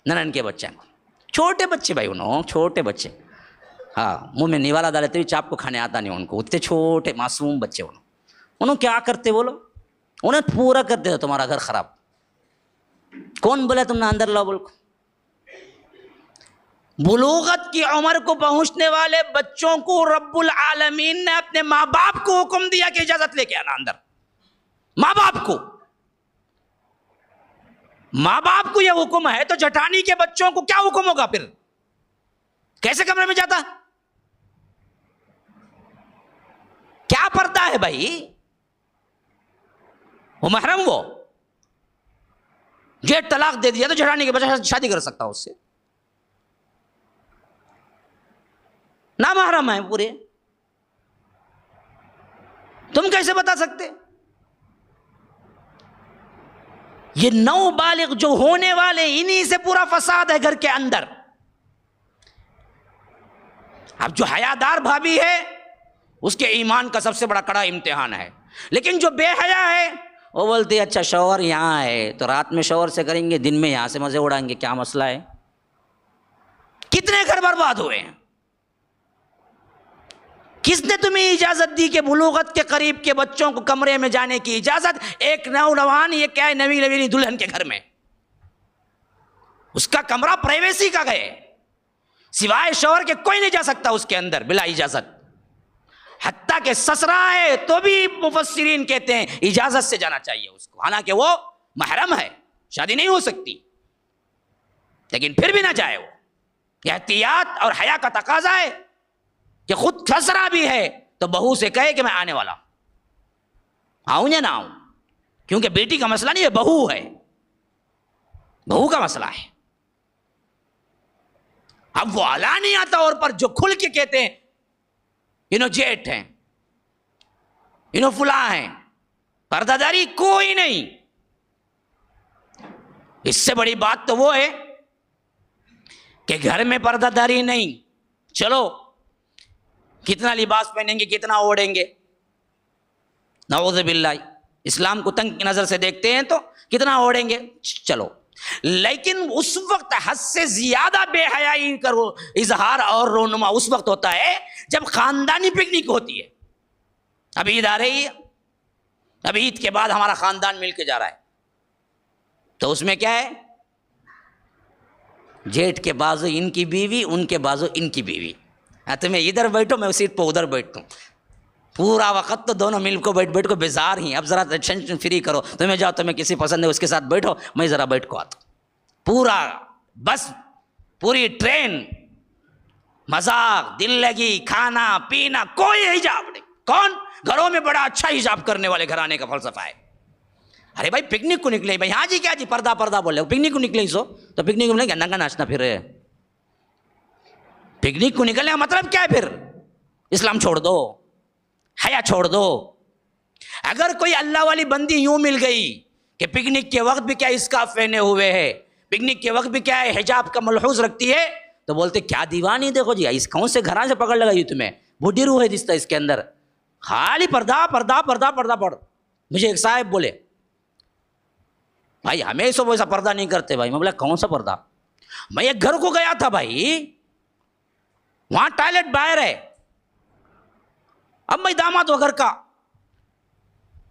ننن کے بچوں کو, چھوٹے بچے بھائی, انہوں چھوٹے بچے. ہاں منہ میں نیوالا ڈالتے بھی چاپ کو کھانے آتا نہیں ان کو, اتنے چھوٹے معصوم بچے. انہوں کیا کرتے بولو, انہیں پورا کر دیتا تمہارا گھر خراب. کون بولے تم نے اندر لاؤ بول کو. بلوغت کی عمر کو پہنچنے والے بچوں کو رب العالمین نے اپنے ماں باپ کو حکم دیا کہ اجازت لے کے آنا اندر. ماں باپ کو, ماں باپ کو یہ حکم ہے, تو جھٹانی کے بچوں کو کیا حکم ہوگا پھر, کیسے کمرے میں جاتا, کیا پردہ ہے بھائی, وہ محرم, وہ جیٹ طلاق دے دیا تو جھٹانی کے بچہ شادی کر سکتا اس سے, نامحرم ہے پورے. تم کیسے بتا سکتے؟ یہ نو بالغ جو ہونے والے, انہی سے پورا فساد ہے گھر کے اندر. اب جو حیادار بھابھی ہے اس کے ایمان کا سب سے بڑا کڑا امتحان ہے, لیکن جو بے حیا ہے وہ بولتی ہے اچھا شوہر یہاں ہے تو رات میں شوہر سے کریں گے, دن میں یہاں سے مزے اڑائیں گے, کیا مسئلہ ہے. کتنے گھر برباد ہوئے ہیں. کس نے تمہیں اجازت دی کہ بلوغت کے قریب کے بچوں کو کمرے میں جانے کی اجازت؟ ایک نوجوان, یہ کیا ہے, نوی نوی دلہن کے گھر میں, اس کا کمرہ پرائیویسی کا گئے, سوائے شوہر کے کوئی نہیں جا سکتا اس کے اندر بلا اجازت. حتیٰ کہ سسرا ہے تو بھی مفسرین کہتے ہیں اجازت سے جانا چاہیے اس کو, حالانکہ وہ محرم ہے, شادی نہیں ہو سکتی, لیکن پھر بھی نہ جائے. وہ احتیاط اور حیا کا تقاضا ہے کہ خود سسرا بھی ہے تو بہو سے کہے کہ میں آنے والا ہوں, آؤں یا نہ آؤں, کیونکہ بیٹی کا مسئلہ نہیں ہے, بہو ہے, بہو کا مسئلہ ہے. اب وہ علانیہ طور پر جو کھل کے کہتے ہیں انہوں جیٹ ہیں, انہوں فلاں ہیں, پردہ داری کوئی نہیں. اس سے بڑی بات تو وہ ہے کہ گھر میں پردہ داری نہیں, چلو کتنا لباس پہنیں گے, کتنا اوڑھیں گے, نعوذ باللہ, اسلام کو تنگ کی نظر سے دیکھتے ہیں تو کتنا اوڑھیں گے, چلو. لیکن اس وقت حد سے زیادہ بے حیائی کرو, اظہار اور رونما اس وقت ہوتا ہے جب خاندانی پکنک ہوتی ہے. اب عید آ رہی ہے, اب عید کے بعد ہمارا خاندان مل کے جا رہا ہے, تو اس میں کیا ہے, جیٹ کے بازو ان کی بیوی, ان کے بازو ان کی بیوی. تمہیں ادھر بیٹھو, میں سیٹ پہ ادھر بیٹھتا ہوں, پورا وقت تو دونوں مل کو بیٹھ کو بیزار ہی. اب ذرا ٹینشن فری کرو, تمہیں جاؤ, تمہیں کسی پسند ہے اس کے ساتھ بیٹھو, میں ذرا بیٹھ کو آتا ہوں. پورا بس پوری ٹرین مذاق, دل لگی, کھانا پینا, کوئی حجاب نہیں. کون گھروں میں بڑا اچھا حجاب کرنے والے گھرانے کا فلسفہ ہے. ارے بھائی پکنک کو نکلے بھائی, ہاں جی کیا جی پردہ پردہ بول رہے, پکنک کو نکلے سو تو پکنک کو نکلے ننگا ناچنا پھر رہے, پکنک کو نکلنے کا مطلب کیا ہے پھر؟ اسلام چھوڑ دو, حیا چھوڑ دو. اگر کوئی اللہ والی بندی یوں مل گئی کہ پکنک کے وقت بھی کیا اسکارف پہنے ہوئے ہے, پکنک کے وقت بھی کیا ہے حجاب کا ملحوظ رکھتی ہے, تو بولتے کیا دیوانی, دیکھو جی اس کون سے گھراں سے پکڑ لگائی تمہیں, بڈھی روح ہے دستا اس کے اندر, خالی پردہ پردہ پردہ پردہ پڑھ. مجھے ایک صاحب بولے بھائی ہمیں سب ویسا پردہ نہیں کرتے. بھائی میں بولا کون سا پردہ؟ میں ایک گھر کو گیا تھا بھائی, وہاں ٹوائلٹ باہر ہے. اب میں داماد ہو گھر کا,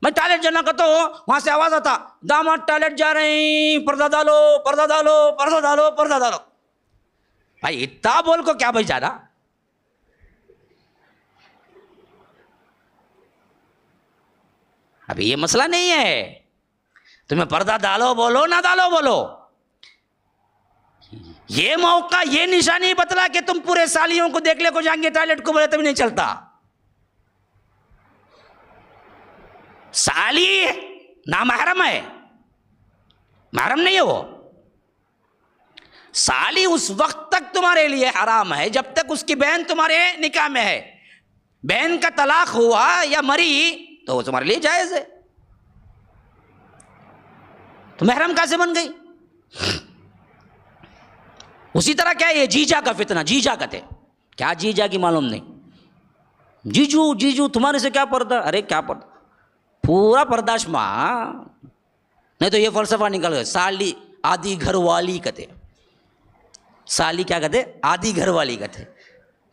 میں ٹوائلٹ جانا کرتا ہوں, وہاں سے آواز آتا داماد ٹوائلٹ جا رہے ہیں, پردہ ڈالو پردہ ڈالو پردہ ڈالو پردہ ڈالو. بھائی اتنا بول کو کیا بھائی جانا. ابھی یہ مسئلہ نہیں ہے تمہیں پردہ ڈالو بولو نہ ڈالو بولو. یہ موقع یہ نشانی بتلا کہ تم پورے سالیوں کو دیکھ لے کو جائیں گے ٹوائلٹ کو, بولے تب نہیں چلتا. سالی نامحرم ہے, محرم نہیں ہے وہ. سالی اس وقت تک تمہارے لیے حرام ہے جب تک اس کی بہن تمہارے نکاح میں ہے. بہن کا طلاق ہوا یا مری تو وہ تمہارے لیے جائز ہے. تو محرم کیسے بن گئی؟ اسی طرح کیا ہے یہ جیجا کا فتنہ, جیجا کہتے کیا جیجا کی معلوم نہیں. جیجو جیجو تمہارے سے کیا پردہ, ارے کیا پردہ, پورا پرداش ماں. نہیں تو یہ فلسفہ نکل گیا سالی آدھی گھر والی کہتے. سالی کیا کہتے؟ آدھی گھر والی کہتے.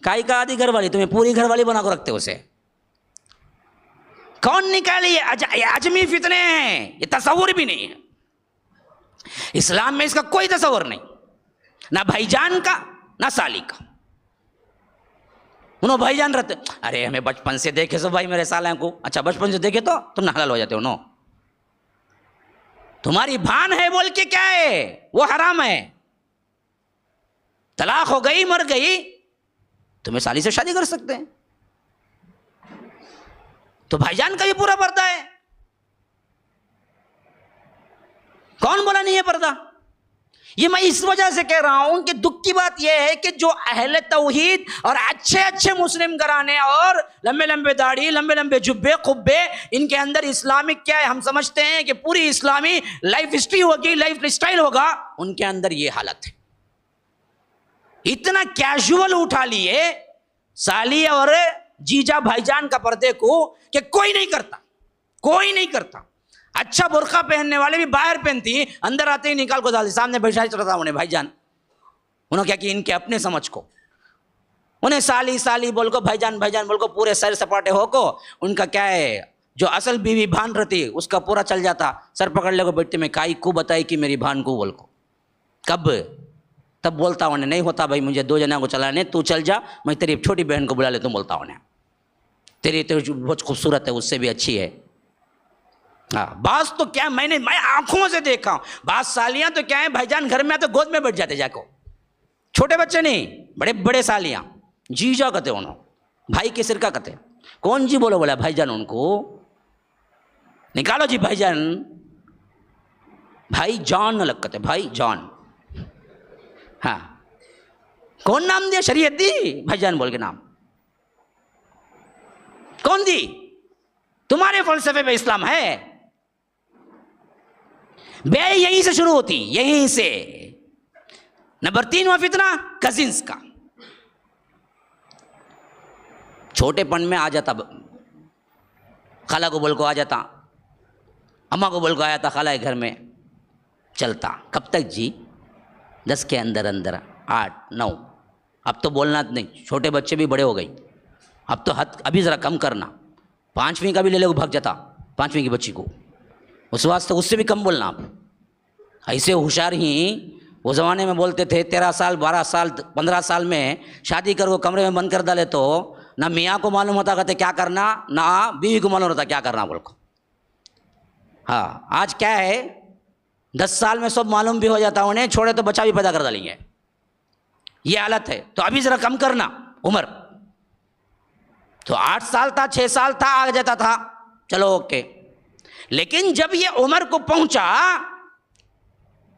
کائی کا آدھی گھر والی, تمہیں پوری گھر والی بنا کو رکھتے اسے. کون نکالی؟ یہ عجمی فتنے ہیں, یہ تصور بھی نہیں ہے. اسلام میں اس کا کوئی تصور نہیں, نہ بھائی جان کا نہ سالی کا. انہوں بھائی جان رہتے, ارے ہمیں بچپن سے دیکھے سو بھائی میرے سالیں کو. اچھا بچپن سے دیکھے تو تم نہ حلال ہو جاتے ہو. نو, تمہاری بھان ہے بول کے کیا ہے وہ حرام ہے. طلاق ہو گئی مر گئی تمہیں سالی سے شادی کر سکتے ہیں. تو بھائی جان کا بھی پورا پردہ ہے. کون بولا نہیں ہے پردہ؟ یہ میں اس وجہ سے کہہ رہا ہوں کہ دکھ کی بات یہ ہے کہ جو اہل توحید اور اچھے اچھے مسلم گھرانے اور لمبے لمبے داڑھی لمبے لمبے جبے قبے, ان کے اندر اسلامک کیا ہے ہم سمجھتے ہیں کہ پوری اسلامی لائف ہسٹری ہوگی, لائف اسٹائل ہوگا, ان کے اندر یہ حالت ہے. اتنا کیجول اٹھا لیے سالی اور جیجا بھائی جان کا پردے کو کہ کوئی نہیں کرتا, کوئی نہیں کرتا. اچھا برقع پہننے والے بھی باہر پہنتی, اندر آتے ہی نکال کو ڈالتے, سامنے بیٹھا چلتا انہیں بھائی جان. انہوں کیا کہ ان کے اپنے سمجھ کو انہیں سالی سالی بول کو, بھائی جان بول کو پورے سر سپاٹے ہو کو, ان کا کیا ہے جو اصل بیوی بھان رہتی اس کا پورا چل جاتا. سر پکڑ لے کو بیٹھتے میں کائی کو بتائی کہ میری بھان کو بول کو. کب؟ تب بولتا انہیں نہیں ہوتا بھائی مجھے 2 جنوں کو چلانے, تو چل جا, میں تیری چھوٹی بہن کو بلا لے. تم بولتا انہیں تیری تو بہت خوبصورت ہے, اس سے بھی اچھی ہے. ہاں بعض تو کیا میں آنکھوں سے دیکھا ہوں, بعض سالیاں تو کیا ہے بھائی جان گھر میں آتے گود میں بیٹھ جاتے جا کو. چھوٹے بچے نہیں, بڑے بڑے سالیاں. جیجا کہتے انہوں, بھائی کے سرکہ کہتے. کون جی بولو بولا بھائی جان, ان کو نکالو جی بھائی جان. بھائی جان الگ کہتے, بھائی جان. ہاں کون نام دیا؟ شریعت دی بھائی جان بول کے نام. کون دی؟ تمہارے فلسفے پہ اسلام ہے. بے یہیں سے شروع ہوتی, یہیں سے. نمبر 3 وہ فتنہ کزنس کا. چھوٹے پن میں آ جاتا, خالہ کو بول کو آ جاتا, اماں کو بول کو آیا تھا خالہ کے گھر میں چلتا. کب تک جی؟ 10 کے اندر اندر 8 9. اب تو بولنا نہیں, چھوٹے بچے بھی بڑے ہو گئی. اب تو حد ابھی ذرا کم کرنا. 5ویں کا بھی لے لے کو بھاگ جاتا, 5ویں کی بچی کو. اس واسطے اس سے بھی کم بولنا. آپ ایسے ہوشیار ہی وہ زمانے میں بولتے تھے 13 سال 12 سال 15 سال میں شادی کر کو کمرے میں بند کر ڈالے تو نہ میاں کو معلوم ہوتا کہتے کیا کرنا, نہ بیوی کو معلوم ہوتا کیا کرنا بول کو. ہاں آج کیا ہے 10 سال میں سب معلوم بھی ہو جاتا انہیں, چھوڑے تو بچہ بھی پیدا کر ڈالیں گے. یہ حالت ہے. تو ابھی ذرا کم کرنا عمر. تو 8 سال تھا 6 سال تھا آ جاتا تھا, چلو اوکے. لیکن جب یہ عمر کو پہنچا,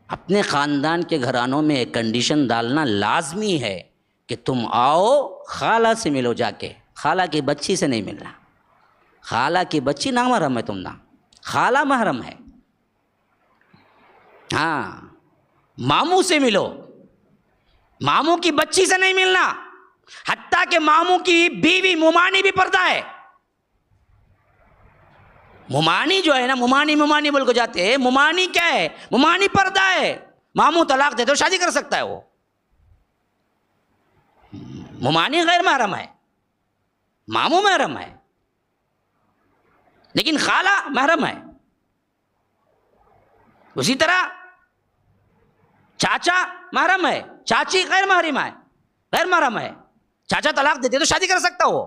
اپنے خاندان کے گھرانوں میں ایک کنڈیشن ڈالنا لازمی ہے کہ تم آؤ خالہ سے ملو جا کے. خالہ کی بچی سے نہیں ملنا. خالہ کی بچی نہ محرم ہے, تم نہ, خالہ محرم ہے. ہاں ماموں سے ملو, ماموں کی بچی سے نہیں ملنا. حتیٰ کہ ماموں کی بیوی ممانی بھی پردہ ہے. ممانی جو ہے نا, ممانی بول کو جاتے ہیں. ممانی کیا ہے؟ ممانی پردہ ہے. ماموں طلاق دے تو شادی کر سکتا ہے وہ. ممانی غیر محرم ہے، ماموں محرم ہے، لیکن خالہ محرم ہے. اسی طرح چاچا محرم ہے، چاچی غیر محرم ہے، غیر محرم ہے. چاچا طلاق دیتے تو شادی کر سکتا ہو،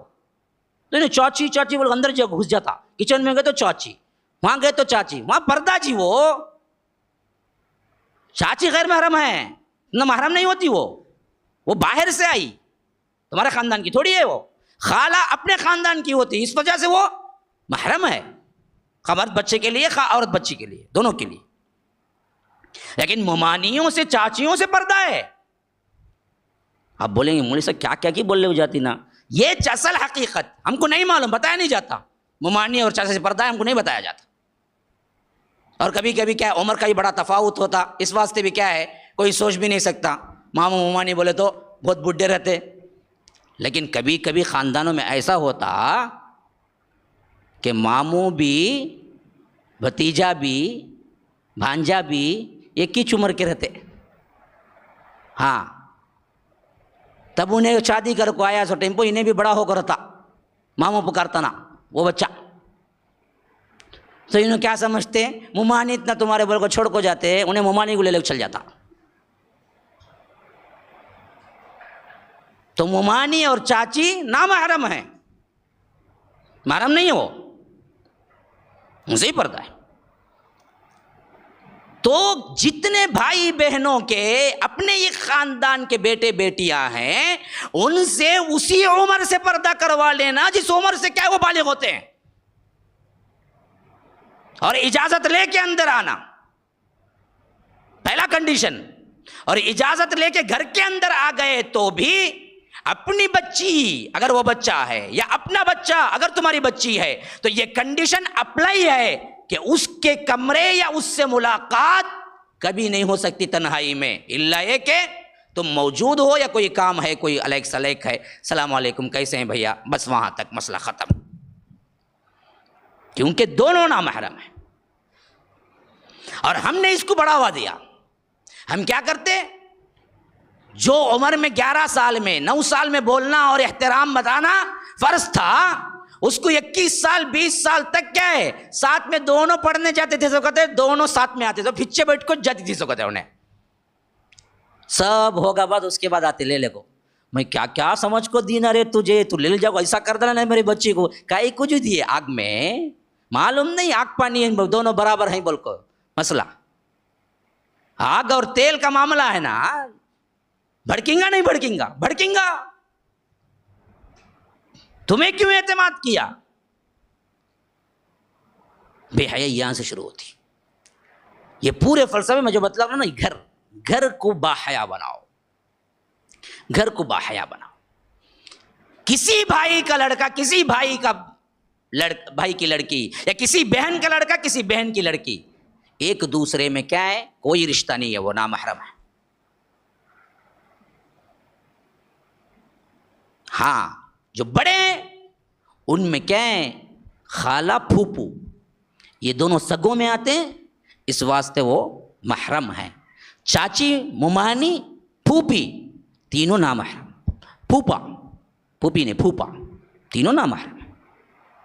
تو چاچی چاچی بول اندر جا گھس جاتا. کچن میں گئے تو چاچی، وہاں گئے تو چاچی، وہاں پردہ جی. وہ چاچی غیر محرم ہے، نہ محرم نہیں ہوتی. وہ باہر سے آئی، تمہارے خاندان کی تھوڑی ہے. وہ خالہ اپنے خاندان کی ہوتی، اس وجہ سے وہ محرم ہے، خواہ مرد بچے کے لیے خواہ عورت بچی کے لیے، دونوں کے لیے. لیکن ممانیوں سے چاچیوں سے پردہ ہے. آپ بولیں گے مولوی صاحب کیا کیا کی بول رہے ہو جاتی نا. یہ اصل حقیقت ہم کو نہیں معلوم، بتایا نہیں جاتا. ممانی اور چاچا سے پردہ ہے، ہم کو نہیں بتایا جاتا. اور کبھی کبھی کیا ہے، عمر کا بھی بڑا تفاوت ہوتا، اس واسطے بھی کیا ہے کوئی سوچ بھی نہیں سکتا. ماموں ممانی بولے تو بہت بڈھے رہتے. لیکن کبھی کبھی خاندانوں میں ایسا ہوتا کہ ماموں بھی، بھتیجا بھی، بھانجا بھی ایک ہی عمر کے رہتے. ہاں، تب انہیں شادی کر کو آیا سو ٹیمپو، انہیں بھی بڑا ہو کر تھا، ماموں پکارتا نا وہ بچہ. تو انہوں کیا سمجھتے، ممانی اتنا تمہارے بول کو چھوڑ کو جاتے، انہیں ممانی کو لے چل جاتا. تو ممانی اور چاچی نامحرم ہیں، محرم نہیں ہو، ان سے ہی پردہ ہے. تو جتنے بھائی بہنوں کے اپنے یہ خاندان کے بیٹے بیٹیاں ہیں، ان سے اسی عمر سے پردہ کروا لینا جس عمر سے کیا وہ بالغ ہوتے ہیں، اور اجازت لے کے اندر آنا، پہلا کنڈیشن. اور اجازت لے کے گھر کے اندر آ گئے تو بھی اپنی بچی اگر وہ بچہ ہے، یا اپنا بچہ اگر تمہاری بچی ہے، تو یہ کنڈیشن اپلائی ہے کہ اس کے کمرے یا اس سے ملاقات کبھی نہیں ہو سکتی تنہائی میں، الا یہ کہ تم موجود ہو یا کوئی کام ہے، کوئی الیک سلیک ہے، السلام علیکم کیسے ہیں بھیا، بس وہاں تک مسئلہ ختم. کیونکہ دونوں نامحرم ہیں. اور ہم نے اس کو بڑھاوا دیا. ہم کیا کرتے، جو عمر میں 11 سال میں 9 سال میں بولنا اور احترام بتانا فرض تھا، اس کو 21 سال 20 سال تک کیا ہے، ساتھ میں دونوں پڑھنے جاتے تھے، سو کہتے دونوں ساتھ میں آتے تھے، پیچھے بیٹھ کو جاتی تھی، سو کہتے انہیں سب ہوگا بعد اس کے بعد آتے لے کو. میں کیا کیا سمجھ کو دینا رے تجھے، تو لے جاؤ، ایسا کر دینا نہیں میری بچی کو، کائی کچھ دیے آگ میں، معلوم نہیں آگ پانی دونوں برابر ہیں بول کو. مسئلہ آگ اور تیل کا معاملہ ہے نا، بھڑکیں گا نہیں بھڑکیں گا، بھڑکیں گا. تمہیں کیوں اعتماد کیا؟ بے حیائی یہاں سے شروع ہوتی. یہ پورے فلسفے میں جو بتلا رہا نا، گھر کو باحیا بناؤ، گھر کو باحیا بناؤ. کسی بھائی کا لڑکا کسی بھائی کا بھائی کی لڑکی، یا کسی بہن کا لڑکا کسی بہن کی لڑکی، ایک دوسرے میں کیا ہے، کوئی رشتہ نہیں ہے، وہ نامحرم ہے. ہاں جو بڑے ان میں کیا ہے، خالہ پھوپھو، یہ دونوں سگوں میں آتے ہیں، اس واسطے وہ محرم ہیں. چاچی، ممانی، پھوپھی، تینوں نامحرم. پھوپا، پھوپھی نے پھوپا، تینوں نامحرم ہیں،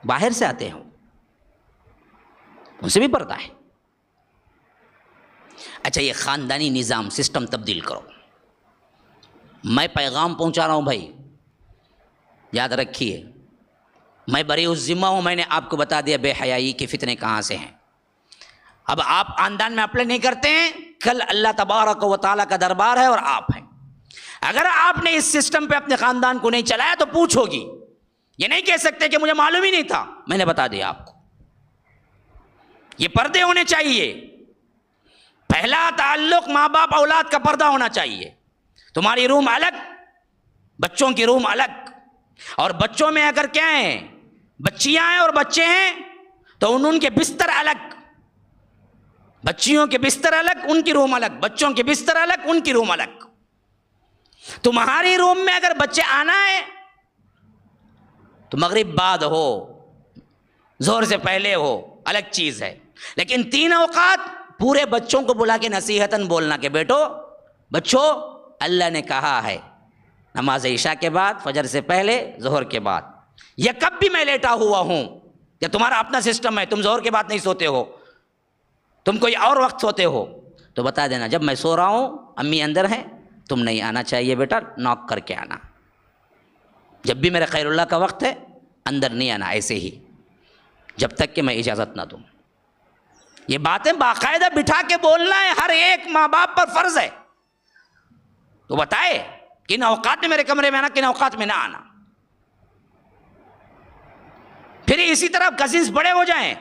باہر سے آتے ہیں، ان سے بھی پردہ ہے. اچھا یہ خاندانی نظام سسٹم تبدیل کرو. میں پیغام پہنچا رہا ہوں بھائی، یاد رکھیے، میں بری الذمہ ہوں، میں نے آپ کو بتا دیا بے حیائی کے فتنے کہاں سے ہیں. اب آپ خاندان میں اپلائی نہیں کرتے ہیں، کل اللہ تبارک و تعالیٰ کا دربار ہے اور آپ ہیں. اگر آپ نے اس سسٹم پہ اپنے خاندان کو نہیں چلایا تو پوچھ ہوگی. یہ نہیں کہہ سکتے کہ مجھے معلوم ہی نہیں تھا، میں نے بتا دیا آپ کو. یہ پردے ہونے چاہیے. پہلا تعلق ماں باپ اولاد کا پردہ ہونا چاہیے. تمہاری روم الگ، بچوں کی روم الگ. اور بچوں میں اگر کیا ہیں، بچیاں ہیں اور بچے ہیں، تو ان کے بستر الگ، بچیوں کے بستر الگ، ان کی روم الگ، بچوں کے بستر الگ، ان کی روم الگ. تمہاری روم میں اگر بچے آنا ہے تو مغرب بعد ہو، زہر سے پہلے ہو، الگ چیز ہے. لیکن 3 اوقات پورے بچوں کو بلا کے نصیحتاً بولنا کہ بیٹو، بچوں، اللہ نے کہا ہے نماز عشاء کے بعد، فجر سے پہلے، ظہر کے بعد، یا کب بھی میں لیٹا ہوا ہوں، یا تمہارا اپنا سسٹم ہے، تم ظہر کے بعد نہیں سوتے ہو، تم کوئی اور وقت سوتے ہو، تو بتا دینا جب میں سو رہا ہوں امی اندر ہیں، تم نہیں آنا چاہیے بیٹا، ناک کر کے آنا، جب بھی میرے خیر اللہ کا وقت ہے اندر نہیں آنا ایسے ہی، جب تک کہ میں اجازت نہ دوں۔ یہ باتیں باقاعدہ بٹھا کے بولنا ہے، ہر ایک ماں باپ پر فرض ہے، تو بتائے کن اوقات میں میرے کمرے میں آنا، کن اوقات میں نہ آنا۔ پھر اسی طرح کزنس بڑے ہو جائیں،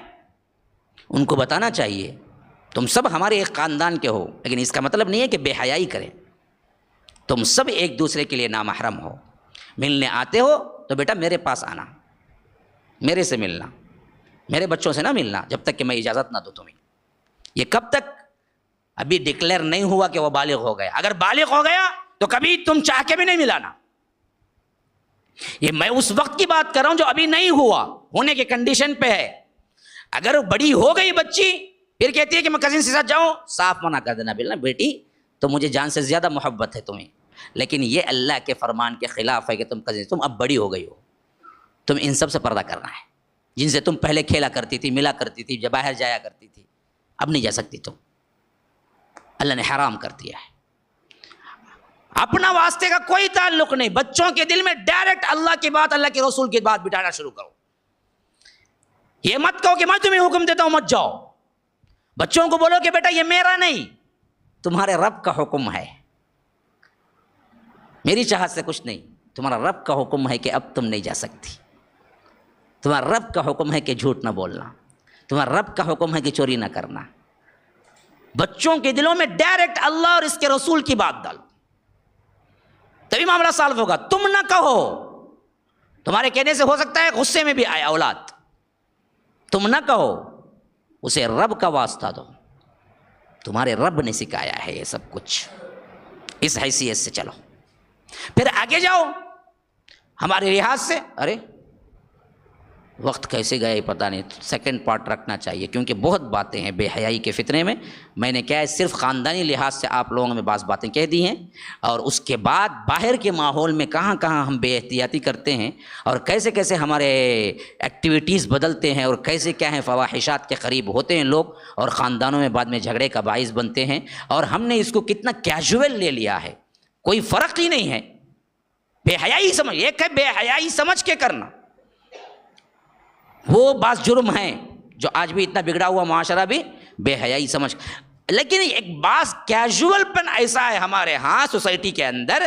ان کو بتانا چاہیے تم سب ہمارے ایک خاندان کے ہو، لیکن اس کا مطلب نہیں ہے کہ بے حیائی کریں، تم سب ایک دوسرے کے لیے نامحرم ہو، ملنے آتے ہو تو بیٹا میرے پاس آنا، میرے سے ملنا، میرے بچوں سے نہ ملنا جب تک کہ میں اجازت نہ دوں تمہیں۔ یہ کب تک؟ ابھی ڈکلیئر نہیں ہوا کہ وہ بالغ ہو گیا، اگر بالغ ہو گیا تو کبھی تم چاہ کے بھی نہیں ملانا۔ یہ میں اس وقت کی بات کر رہا ہوں جو ابھی نہیں ہوا، ہونے کے کنڈیشن پہ ہے۔ اگر بڑی ہو گئی بچی پھر کہتی ہے کہ میں کزن کے ساتھ جاؤں، صاف منع کر دینا، بولنا بیٹی تو مجھے جان سے زیادہ محبت ہے تمہیں، لیکن یہ اللہ کے فرمان کے خلاف ہے کہ تم اب بڑی ہو گئی ہو، تم ان سب سے پردہ کرنا ہے، جن سے تم پہلے کھیلا کرتی تھی، ملا کرتی تھی، جب باہر جایا کرتی تھی، اب نہیں جا سکتی تم، اللہ نے حرام کر دیا ہے۔ اپنا واسطے کا کوئی تعلق نہیں، بچوں کے دل میں ڈائریکٹ اللہ کی بات، اللہ کے رسول کی بات بٹھانا شروع کرو۔ یہ مت کہو کہ میں تمہیں حکم دیتا ہوں مت جاؤ، بچوں کو بولو کہ بیٹا یہ میرا نہیں، تمہارے رب کا حکم ہے، میری چاہت سے کچھ نہیں، تمہارا رب کا حکم ہے کہ اب تم نہیں جا سکتی، تمہارا رب کا حکم ہے کہ جھوٹ نہ بولنا، تمہارا رب کا حکم ہے کہ چوری نہ کرنا۔ بچوں کے دلوں میں ڈائریکٹ اللہ اور اس کے رسول کی بات ڈالو، تبھی معاملہ سالو ہوگا۔ تم نہ کہو، تمہارے کہنے سے ہو سکتا ہے غصے میں بھی آئے اولاد، تم نہ کہو، اسے رب کا واسطہ دو، تمہارے رب نے سکھایا ہے یہ سب کچھ، اس حیثیت سے چلو۔ پھر آگے جاؤ ہمارے لحاظ سے، ارے وقت کیسے گئے پتہ نہیں، سیکنڈ پارٹ رکھنا چاہیے کیونکہ بہت باتیں ہیں بے حیائی کے فتنے میں۔ میں نے کیا ہے صرف خاندانی لحاظ سے آپ لوگوں میں بعض باتیں کہہ دی ہیں، اور اس کے بعد باہر کے ماحول میں کہاں کہاں ہم بے احتیاطی کرتے ہیں اور کیسے کیسے ہمارے ایکٹیویٹیز بدلتے ہیں، اور کیسے کیا ہیں فواحشات کے قریب ہوتے ہیں لوگ، اور خاندانوں میں بعد میں جھگڑے کا باعث بنتے ہیں، اور ہم نے اس کو کتنا کیجول لے لیا ہے، کوئی فرق ہی نہیں ہے۔ بے حیائی سمجھ، ایک ہے بے حیائی سمجھ کے کرنا، وہ بعض جرم ہیں جو آج بھی اتنا بگڑا ہوا معاشرہ بھی بے حیائی سمجھ، لیکن ایک بعض کیجول پن ایسا ہے ہمارے ہاں سوسائٹی کے اندر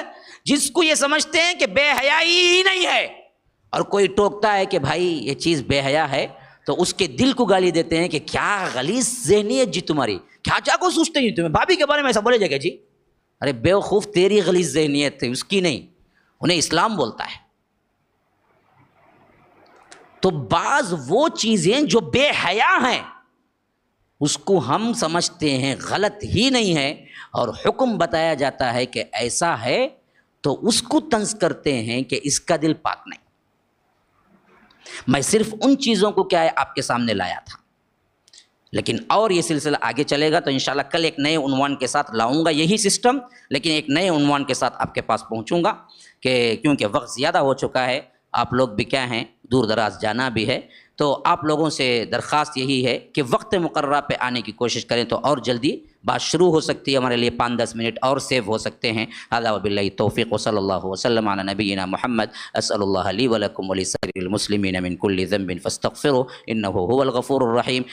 جس کو یہ سمجھتے ہیں کہ بے حیائی ہی نہیں ہے، اور کوئی ٹوکتا ہے کہ بھائی یہ چیز بے حیا ہے تو اس کے دل کو گالی دیتے ہیں کہ کیا غلیظ ذہنیت جی تمہاری، کیا کیا کو سوچتے ہیں تمہیں، بھابھی کے بارے میں ایسا بولے جائے گا جی، ارے بیوقوف تیری غلیظ ذہنیت ہے اس کی نہیں، انہیں اسلام بولتا ہے۔ تو بعض وہ چیزیں جو بے حیا ہیں اس کو ہم سمجھتے ہیں غلط ہی نہیں ہے، اور حکم بتایا جاتا ہے کہ ایسا ہے تو اس کو طنز کرتے ہیں کہ اس کا دل پاک نہیں۔ میں صرف ان چیزوں کو کیا ہے آپ کے سامنے لایا تھا، لیکن اور یہ سلسلہ آگے چلے گا تو انشاءاللہ کل ایک نئے عنوان کے ساتھ لاؤں گا یہی سسٹم، لیکن ایک نئے عنوان کے ساتھ آپ کے پاس پہنچوں گا، کہ کیونکہ وقت زیادہ ہو چکا ہے، آپ لوگ بھی کیا ہیں دور دراز جانا بھی ہے، تو آپ لوگوں سے درخواست یہی ہے کہ وقت مقررہ پہ آنے کی کوشش کریں تو اور جلدی بات شروع ہو سکتی ہے، ہمارے لیے 5-10 منٹ اور سیو ہو سکتے ہیں۔ ھذا وباللہ التوفیق وصلی اللہ وسلم علی نبینا محمد۔ اسأل اللہ لی ولکم ولسائر المسلمین من کل ذنب فاستغفروا انہ هو الغفور الرحیم۔